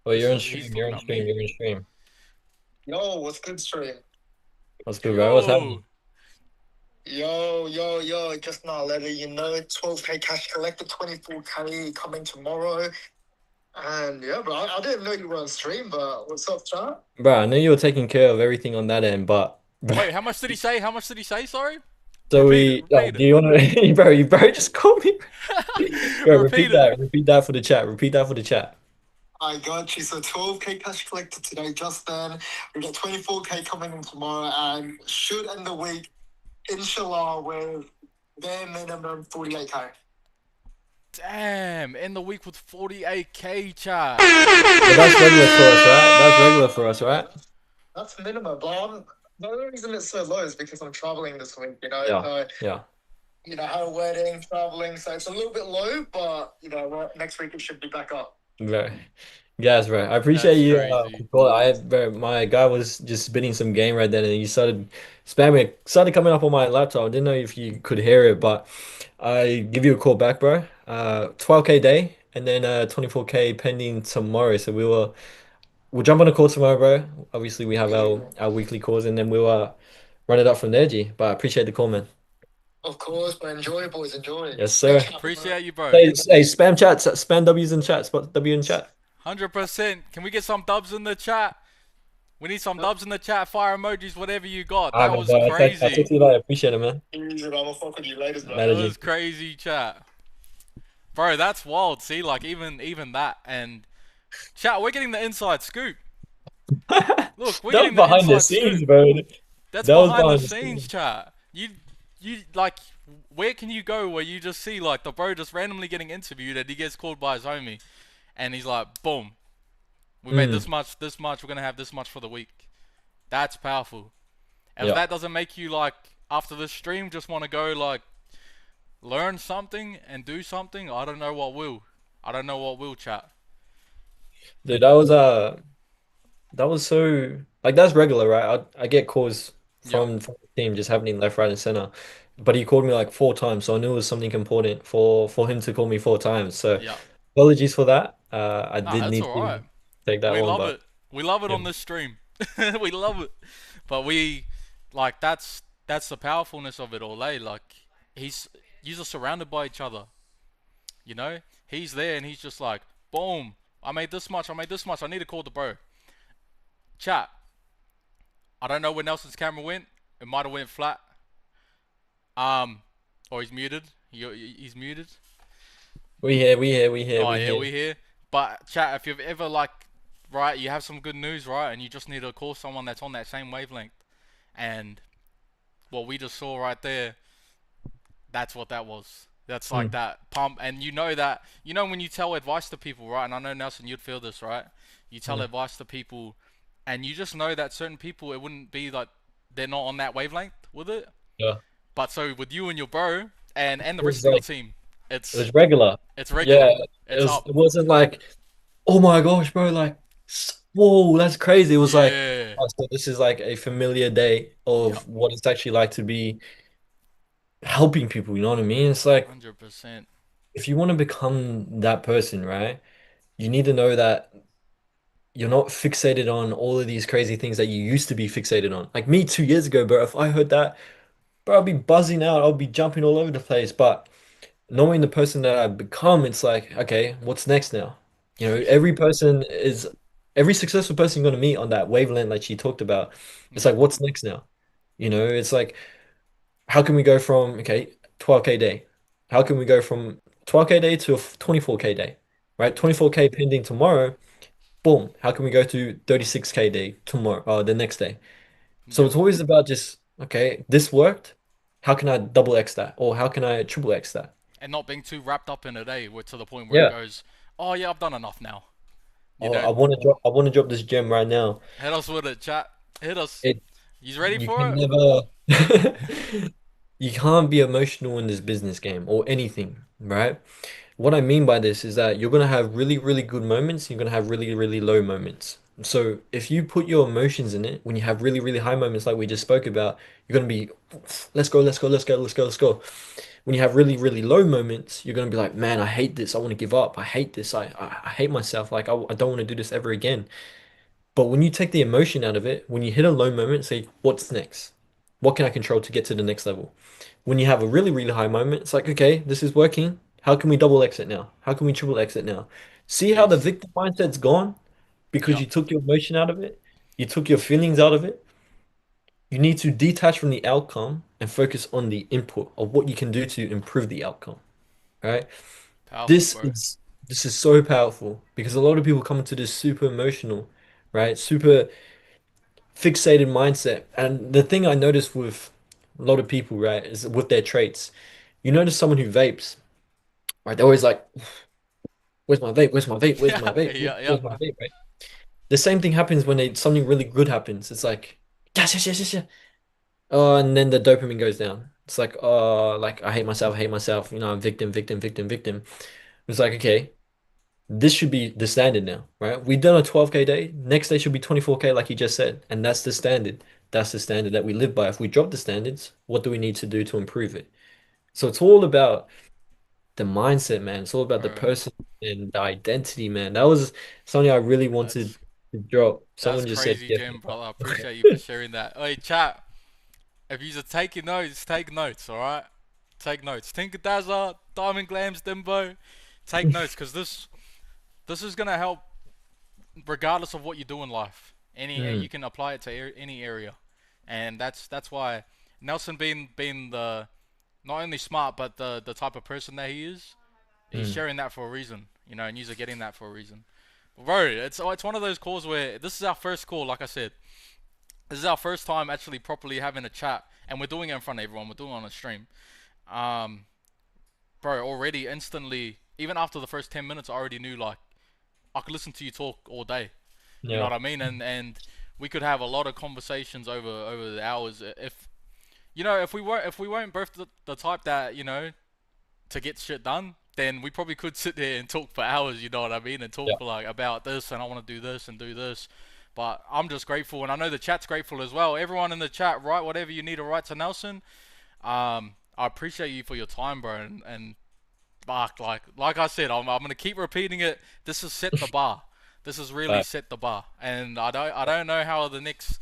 well, this you're on is he's stream. You're talking on about stream. me. You're on stream. Yo, what's good, stream? What's good, bro? What's Yo, happening? Yo, just now letting you know, 12K cash collected, 24K coming tomorrow. And yeah, bro, I didn't know you were on stream, but what's up, chat? Bro, I know you were taking care of everything on that end, but wait, how much did he say? How much did he say? Sorry, so repeat it, repeat do it. you want to, bro? You just called me. Bro, Repeat it. repeat that for the chat. Repeat that for the chat. I got you. So 12K cash collected today, just then. We got 24K coming in tomorrow, and should end the week, inshallah, with bare minimum 48K. Damn, end the week with 48K, chat. But that's regular for us, right? That's regular for us, right? That's minimum, but the only reason it's so low is because I'm traveling this week, Yeah, So, yeah. had a wedding, traveling, so it's a little bit low, but next week it should be back up. Bro. Yes, bro. I appreciate That's you. crazy. Bro, my guy was just spitting some game right then, and he started spamming. It started coming up on my laptop. I didn't know if you could hear it, but I give you a call back, bro. 12K day, and then 24K pending tomorrow. So we'll jump on a call tomorrow, bro. Obviously, we have our weekly calls, and then we'll run it up from there, G. But I appreciate the call, man. Of course, but enjoy, boys, enjoy. Yes, Stay sir. happy, bro. Appreciate you, bro. Hey, spam chats, spam W's in chat, spot W in chat. 100%. Can we get some dubs in the chat? We need some dubs in the chat, fire emojis, whatever you got. Ah, That man, was bro. I talk crazy. to you later. Appreciate it, man. Easy, bro. I'm gonna fuck with you later, bro. That Later, was G. crazy, chat. Bro, that's wild. See, like even that and chat, we're getting the inside scoop. Look, we're That was getting the behind the inside scenes, scoop. bro. That's That was behind the behind the scenes, scenes. chat. You like, where can you go where you just see like the bro just randomly getting interviewed and he gets called by his homie, and he's like, boom, we made Mm, this much, we're gonna have this much for the week. That's powerful. And if yeah. that doesn't make you like after this stream just want to go like learn something and do something, I don't know what will. I don't know what will, chat. Dude, that was so like that's regular, right? I get calls Yep. from the team just happening left, right, and center. But he called me like 4 times, so I knew it was something important for him to call me 4 times. So Yep. apologies for that. I Nah, did that's need alright. to take that We one, love but it. We love it yeah. on this stream. We love it. But we like that's the powerfulness of it all, eh? Like he's you are surrounded by each other. You know? He's there and he's just like, boom, I made this much, I made this much, I need to call the bro. Chat. I don't know where Nelson's camera went. It might have went flat. Or he's muted. He's muted. We Oh yeah, here. we here. But chat, if you've ever like, right, you have some good news, right, and you just need to call someone that's on that same wavelength, and what we just saw right there, that's what that was. That's like Mm, that pump, and you know when you tell advice to people, right? And I know Nelson, you'd feel this, right? You tell mm, advice to people, and you just know that certain people, it wouldn't be like they're not on that wavelength with it. Yeah. But so with you and your bro and the It rest was of your like team, it it's was regular. it's Yeah, regular, it's up. it wasn't like, oh my gosh, bro, like whoa, that's crazy. It was like, Yeah, oh, so this is like a familiar day yep, of what it's actually like to be helping people, you know what I mean? It's like 100%. if you want to become that person, right? You need to know that you're not fixated on all of these crazy things that you used to be fixated on. Like me 2 years ago, bro, if I heard that, bro, I'd be buzzing out, I'll be jumping all over the place. But knowing the person that I've become, it's like, okay, what's next now? You know, every successful person you're gonna meet on that wavelength like she talked about. It's Yeah, like, what's next now? You know, it's like, how can we go from, okay, 12K day? How can we go from 12K day to a 24K day? Right? 24K pending tomorrow. Boom. How can we go to 36K day tomorrow, the next day? So yep. it's always about just, okay, this worked. How can I double X that? Or how can I triple X that? And not being too wrapped up in a day, to the point where it Yeah. goes, oh yeah, I've done enough now. You Oh, know, I want to drop this gem right now. hit us with it, chat. Hit us. It You ready you for can it? never you can't be emotional in this business game or anything, right? What I mean by this is that you're gonna have really, really good moments, you're gonna have really, really low moments. So if you put your emotions in it, when you have really, really high moments like we just spoke about, you're gonna be, let's go, let's go, let's go, let's go, let's go. When you have really, really low moments, you're gonna be like, man, I hate this. I want to give up. I hate this. I hate myself. Like I don't want to do this ever again. But when you take the emotion out of it, when you hit a low moment, say, what's next? What can I control to get to the next level? When you have a really, really high moment, it's like, okay, this is working. How can we double exit now? How can we triple exit now? See how the Peace. victim mindset's gone because Yep. you took your emotion out of it, you took your feelings out of it. You need to detach from the outcome and focus on the input of what you can do to improve the outcome. Right? Powerful, This bro. is this is so powerful because a lot of people come into this super emotional, right? Super fixated mindset. And the thing I notice with a lot of people, right, is with their traits. You notice someone who vapes, right? They're always like, "Where's my vape? Where's my vape? Where's my Yeah, vape? yeah, yeah. Where's my vape?" Right? The same thing happens when something really good happens. It's like, yes, yes, yes, yes, yes. Oh, and then the dopamine goes down. It's like, oh, like I hate myself, hate myself. You know, I'm victim, victim, victim, victim. It's like, okay, this should be the standard now, right? We've done a 12K day. Next day should be 24K, like you just said. And that's the standard. That's the standard that we live by. If we drop the standards, what do we need to do to improve it? So it's all about the mindset, man. It's all about the Bro, person and the identity, man. That was something I really wanted that's to drop. that's Someone just said crazy, yes. Jim, brother. I appreciate you for sharing that. Hey, chat. If you're taking notes, take notes, alright? Take notes. Tinker Dazza, Diamond Glams, Dimbo, take notes, because this is gonna help regardless of what you do in life. Mm, You can apply it to any area, and that's why Nelson being the not only smart but the type of person that he is, he's mm, sharing that for a reason, you know, and you're getting that for a reason. Bro, it's one of those calls where this is our first call, like I said. This is our first time actually properly having a chat, and we're doing it in front of everyone. We're doing it on a stream. Um, bro, already instantly, even after the first 10 minutes, I already knew like I could listen to you talk all day. You know yeah, what I mean? And we could have a lot of conversations over the hours if you know if we weren't both the type that you know to get shit done, then we probably could sit there and talk for hours, you know what I mean, and talk yeah. for like about this and I want to do this and do this. But I'm just grateful, and I know the chat's grateful as well. Everyone in the chat, write whatever you need to write to Nelson. I appreciate you for your time, bro, and fuck, like I said, I'm gonna keep repeating it. This has set the bar. This has really But set the bar, and I don't know how the next.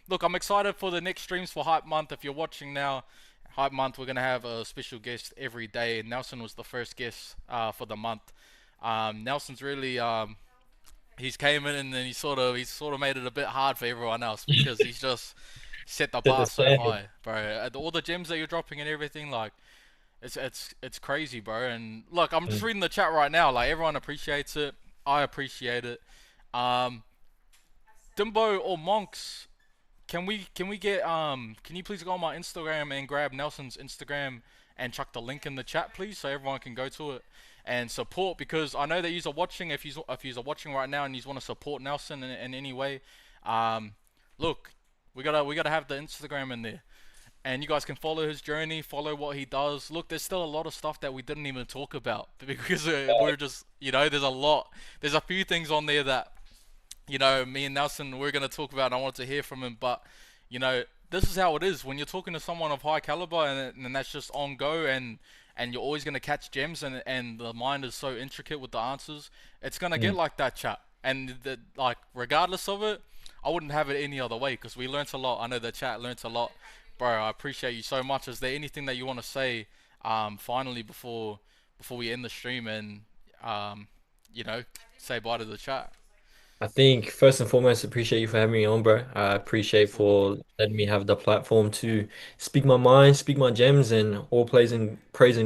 Look, I'm excited for the next streams for Hype Month. If you're watching now, Hype Month, we're gonna have a special guest every day. And Nelson was the first guest for the month. Nelson's really he's came in and then he's sort of made it a bit hard for everyone else because he's just set the set the bar so standard. high, bro. All the gems that you're dropping and everything, like it's crazy, bro. And look, I'm just Mm. reading the chat right now. Like everyone appreciates it. I appreciate it. Um, Dimbo or Monks, can we get can you please go on my Instagram and grab Nelson's Instagram and chuck the link in the chat, please, so everyone can go to it and support, because I know that you're watching. If you're watching right now and you want to support Nelson in any way, Um, look, we gotta have the Instagram in there, and you guys can follow his journey, follow what he does. Look, there's still a lot of stuff that we didn't even talk about because we're just, there's a lot. There's a few things on there that, me and Nelson, we're going to talk about, and I wanted to hear from him. But, this is how it is when you're talking to someone of high caliber, and that's just on go, and you're always going to catch gems, and the mind is so intricate with the answers. It's going to get like that, chat. And, like, regardless of it, I wouldn't have it any other way because we learnt a lot. I know the chat learnt a lot. Bro, I appreciate you so much. Is there anything that you want to say, finally, before we end the stream and, say bye to the chat? I think first and foremost, appreciate you for having me on, bro. I appreciate It's all good, bro. for letting me have the platform to speak my mind, speak my gems, and all praise and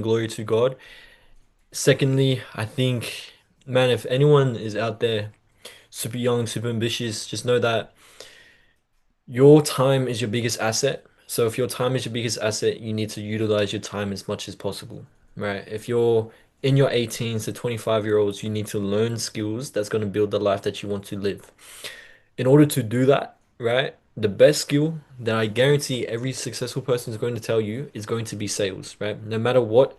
glory to God. Secondly, I think, man, if anyone is out there super young, super ambitious, just know that your time is your biggest asset. So if your time is your biggest asset, you need to utilize your time as much as possible, right? If you're in your 18s to 25-year-olds, you need to learn skills that's going to build the life that you want to live. In order to do that, right, the best skill that I guarantee every successful person is going to tell you is going to be sales, right? No matter what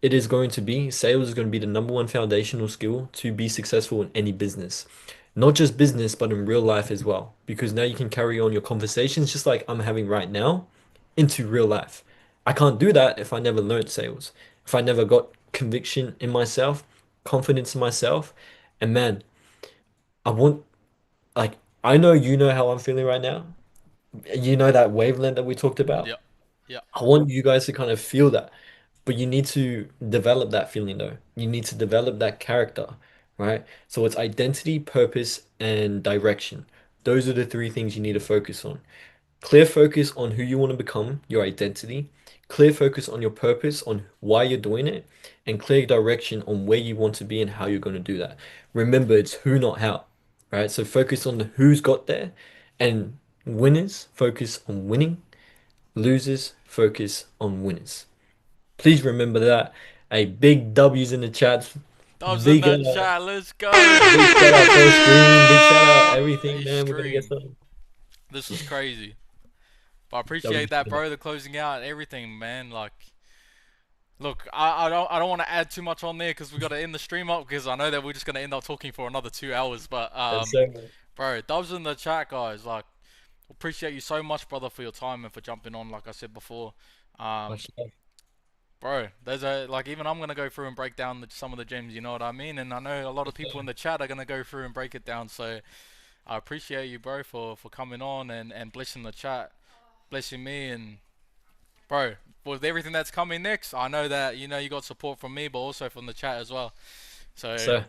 it is going to be, sales is going to be the number one foundational skill to be successful in any business. Not just business, but in real life as well. Because now you can carry on your conversations just like I'm having right now into real life. I can't do that if I never learned sales, if I never got conviction in myself, confidence in myself. And man, I want, like, I know you know how I'm feeling right now. You know that wavelength that we talked about. Yeah, yeah. I want you guys to kind of feel that. But you need to develop that feeling though. You need to develop that character, right? So it's identity, purpose, and direction. Those are the three things you need to focus on. Clear focus on who you want to become, your identity. Clear focus on your purpose, on why you're doing it, and clear direction on where you want to be and how you're going to do that. Remember, it's who, not how, right? So focus on the who's got there, and winners focus on winning, losers focus on winners. Please remember that. A big W's in the chat. Dubs in Big that chat. Let's go. big shout out for stream. Big shout out everything, man. We're gonna get Extreme. some. This is crazy. But I W. appreciate that, bro. The closing out, everything, man. Like, look, I don't want to add too much on there because we got to end the stream up because I know that we're just gonna end up talking for another 2 hours. But Yes, sir. bro, Dubs in the chat, guys. Like, appreciate you so much, brother, for your time and for jumping on. Like I said before, um, Much love. bro, there's a like even I'm gonna go through and break down some of the gems. You know what I mean? And I know a lot of people in the chat are gonna go through and break it down. So I appreciate you, bro, for coming on and blessing the chat, blessing me, and bro, with everything that's coming next, I know that you got support from me, but also from the chat as well. So So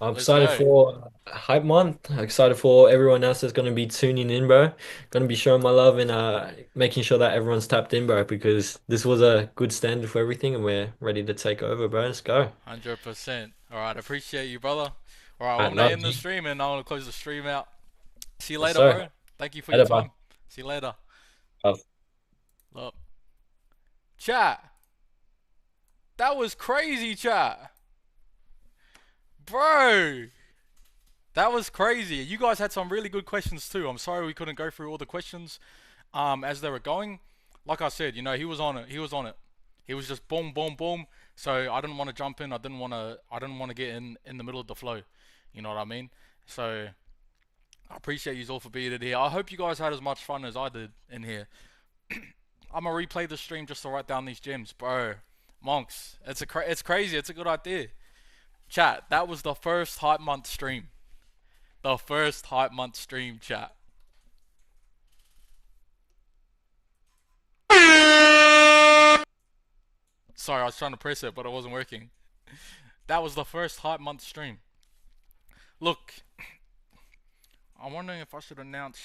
I'm let's excited go. for Hype Month. I'm excited for everyone else that's gonna be tuning in, bro. Gonna be showing my love and making sure that everyone's tapped in, bro, because this was a good standard for everything and we're ready to take over, bro. Let's go. 100%. All right, appreciate you, brother. All right, I I'm gonna love end the you. stream and I'm gonna close the stream out. See you Yes, later, sir. bro. Thank you for your Later, bye. time. See you later. Love. Look, chat. That was crazy, chat. Bro, that was crazy. You guys had some really good questions too. I'm sorry we couldn't go through all the questions as they were going. Like I said, he was on it. He was on it. He was just boom, boom, boom. So I didn't want to jump in. I didn't want to get in the middle of the flow. You know what I mean? So I appreciate you all for being in here. I hope you guys had as much fun as I did in here. I'm gonna replay the stream just to write down these gems, bro. Monks, it's crazy. It's a good idea. Chat, that was the first hype month stream. The first hype month stream, chat. Sorry, I was trying to press it, but it wasn't working. That was the first hype month stream. Look, I'm wondering if I should announce.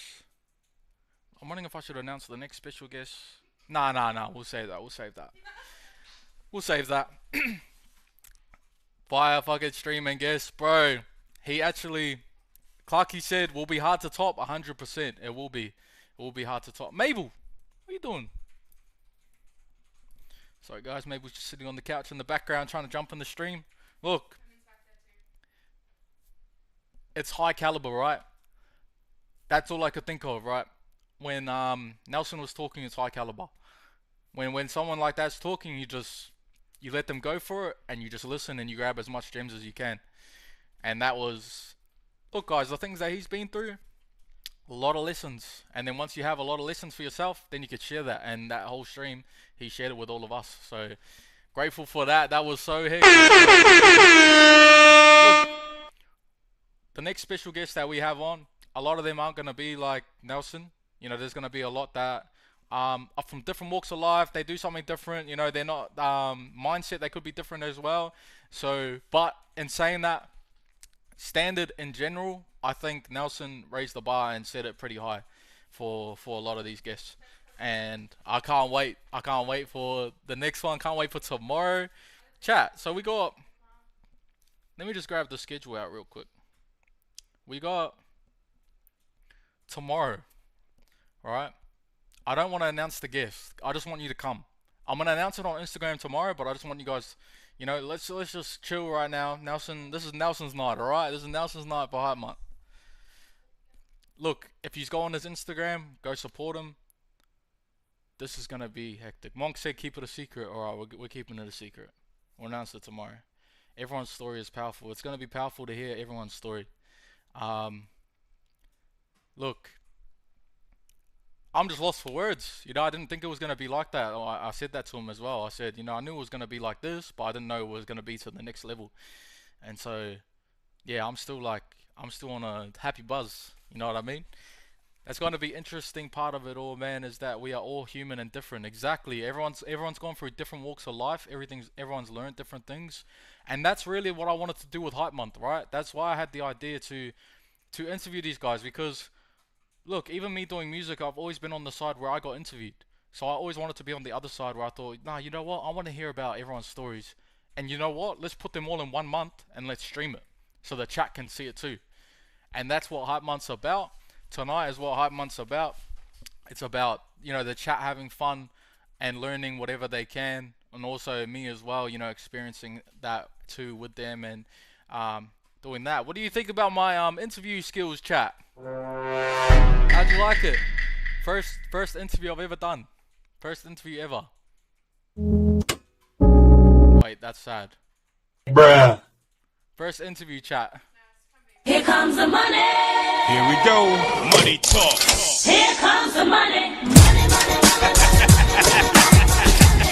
I'm wondering if I should announce the next special guest. Nah. We'll save that. We'll save that. We'll save that. Fire fucking streaming guest, bro. He actually, Clarky said, will be hard to top. 100%. It will be. It will be hard to top. Mabel, what are you doing? Sorry guys, Mabel's just sitting on the couch in the background trying to jump in the stream. Look, it's high caliber, right? That's all I could think of, right? When Nelson was talking, it's high caliber. When someone like that's talking, you let them go for it, and you just listen and you grab as much gems as you can. And that was, look, guys, the things that he's been through, a lot of lessons. And then once you have a lot of lessons for yourself, then you could share that. And that whole stream, he shared it with all of us. So grateful for that. That was so hectic. Look, the next special guest that we have on, a lot of them aren't gonna be like Nelson. You know, there's gonna be a lot that are from different walks of life. They do something different. You know, they're not mindset. They could be different as well. So, but in saying that, standard in general, I think Nelson raised the bar and set it pretty high for a lot of these guests. And I can't wait. I can't wait for the next one. Can't wait for tomorrow. Chat. So we got. Let me just grab the schedule out real quick. We got tomorrow. Alright? I don't want to announce the guest. I just want you to come. I'm gonna announce it on Instagram tomorrow, but I just want you guys, you know, let's just chill right now. Nelson, this is Nelson's night, alright? This is Nelson's night for Hype Month. Look, if you go on his Instagram, go support him. This is gonna be hectic. Monk said keep it a secret. Alright, we're keeping it a secret. We'll announce it tomorrow. Everyone's story is powerful. It's gonna be powerful to hear everyone's story. Look, I'm just lost for words. You know, I didn't think it was gonna be like that. I said that to him as well. I said, you know, I knew it was gonna be like this, but I didn't know it was gonna be to the next level. And so, yeah, I'm still on a happy buzz. You know what I mean? That's going to be interesting part of it all, man, is that we are all human and different. Exactly. Everyone's gone through different walks of life. Everyone's learned different things. And that's really what I wanted to do with Hype Month, right? That's why I had the idea to interview these guys, because look, even me doing music, I've always been on the side where I got interviewed. So I always wanted to be on the other side where I thought, nah, you know what? I want to hear about everyone's stories. And you know what? Let's put them all in 1 month and let's stream it so the chat can see it too. And that's what Hype Month's about. Tonight is what Hype Month's about. It's about, you know, the chat having fun and learning whatever they can, and also me as well, you know, experiencing that too with them and doing that. What do you think about my interview skills, chat? How'd you like it? First interview I've ever done. First interview ever. Wait, that's sad. Bruh. First interview, chat. Here comes the money. Here we go. Money talk. Here comes the money. Money, money, money.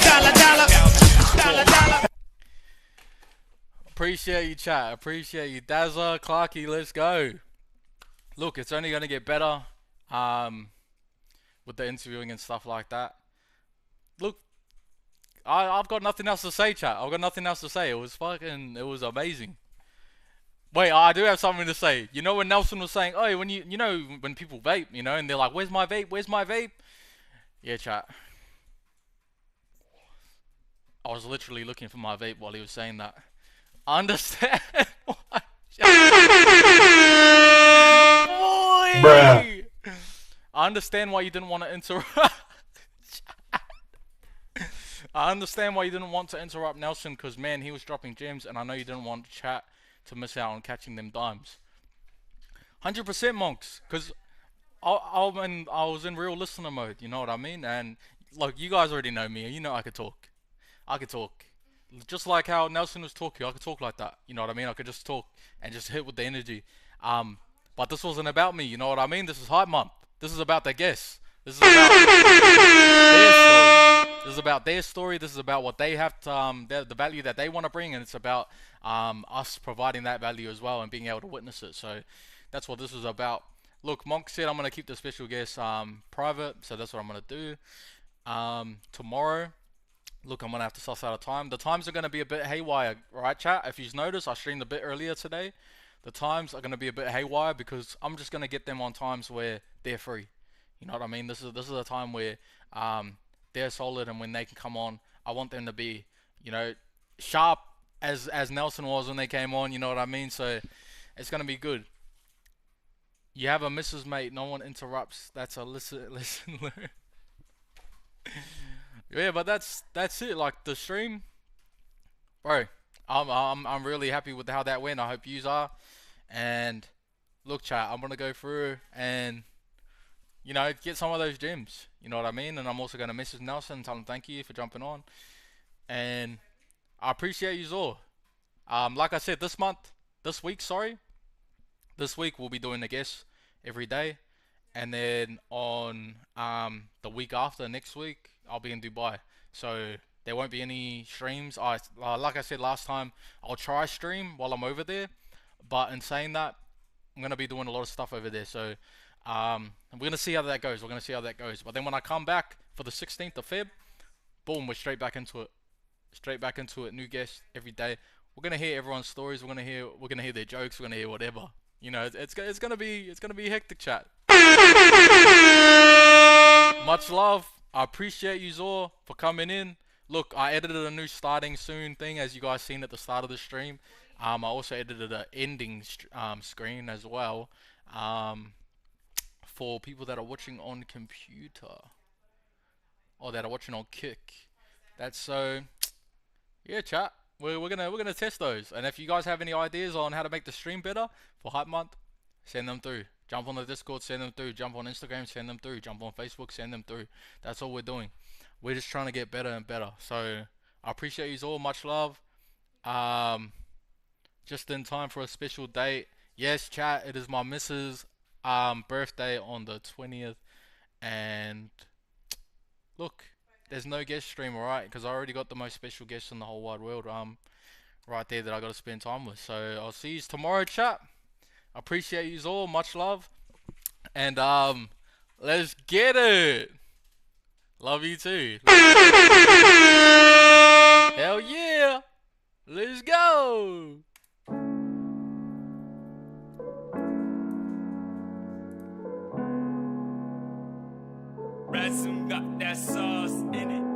Dollar, dollar. Dollar, dollar. Appreciate you, chat. Appreciate you. Dazza, Clarky, let's go. Look, it's only going to get better with the interviewing and stuff like that. Look, I've got nothing else to say, chat. I've got nothing else to say. It was amazing. Wait, I do have something to say. You know when Nelson was saying, oh, when you know when people vape, you know, and they're like, where's my vape? Where's my vape? Yeah, chat. I was literally looking for my vape while he was saying that. I understand why. Bruh. I understand why you didn't want to interrupt. I understand why you didn't want to interrupt Nelson, because man, he was dropping gems, and I know you didn't want chat to miss out on catching them dimes. 100% monks, because I was in real listener mode, you know what I mean? And like, you guys already know me, you know I could talk. Just like how Nelson was talking, I could talk like that, you know what I mean? I could just talk and just hit with the energy. But this wasn't about me, you know what I mean? This is Hype Month. This is about the guests. This is about their story. This is about their story. This is about what they have to, the value that they want to bring, and it's about us providing that value as well and being able to witness it. So that's what this is about. Look, Monk said I'm going to keep the special guest private, so that's what I'm going to do. Tomorrow, look, I'm going to have to suss out a time. The times are going to be a bit haywire, right, chat? If you've noticed, I streamed a bit earlier today. The times are going to be a bit haywire because I'm just going to get them on times where they're free. You know what I mean? This is a time where they're solid, and when they can come on, I want them to be, you know, sharp as Nelson was when they came on. You know what I mean? So it's going to be good. You have a Mrs. Mate, no one interrupts. That's a listen, learn. Yeah, but that's it. Like the stream, bro. I'm really happy with how that went. I hope yous are. And look, chat, I'm gonna go through and you know, get some of those gems. You know what I mean? And I'm also gonna message Nelson and tell him thank you for jumping on. And I appreciate you all. Like I said, this week we'll be doing the guests every day, and then on the week after, next week, I'll be in Dubai. So there won't be any streams. Like I said last time, I'll try stream while I'm over there. But in saying that, I'm gonna be doing a lot of stuff over there. So we're gonna see how that goes. But then when I come back for the 16th of Feb, boom, we're straight back into it. New guests every day. We're gonna hear everyone's stories. We're gonna hear their jokes. We're gonna hear whatever. You know, it's gonna be hectic chat. Much love. I appreciate you all for coming in. Look, I edited a new starting soon thing, as you guys seen at the start of the stream. I also edited an ending screen as well. For people that are watching on computer or that are watching on Kick. That's so. Yeah, chat. We're gonna test those, and if you guys have any ideas on how to make the stream better for Hype Month, send them through. Jump on the Discord, send them through. Jump on Instagram, send them through. Jump on Facebook, send them through. That's all we're doing. We're just trying to get better and better. So I appreciate you all. Much love. Just in time for a special date. Yes, chat. It is my missus' birthday on the 20th, and look. There's no guest stream, alright? Because I already got the most special guest in the whole wide world, right there that I got to spend time with. So I'll see you tomorrow, chat. I appreciate you all, much love, and let's get it. Love you too. Hell yeah, let's go. Ransom got that sauce in it.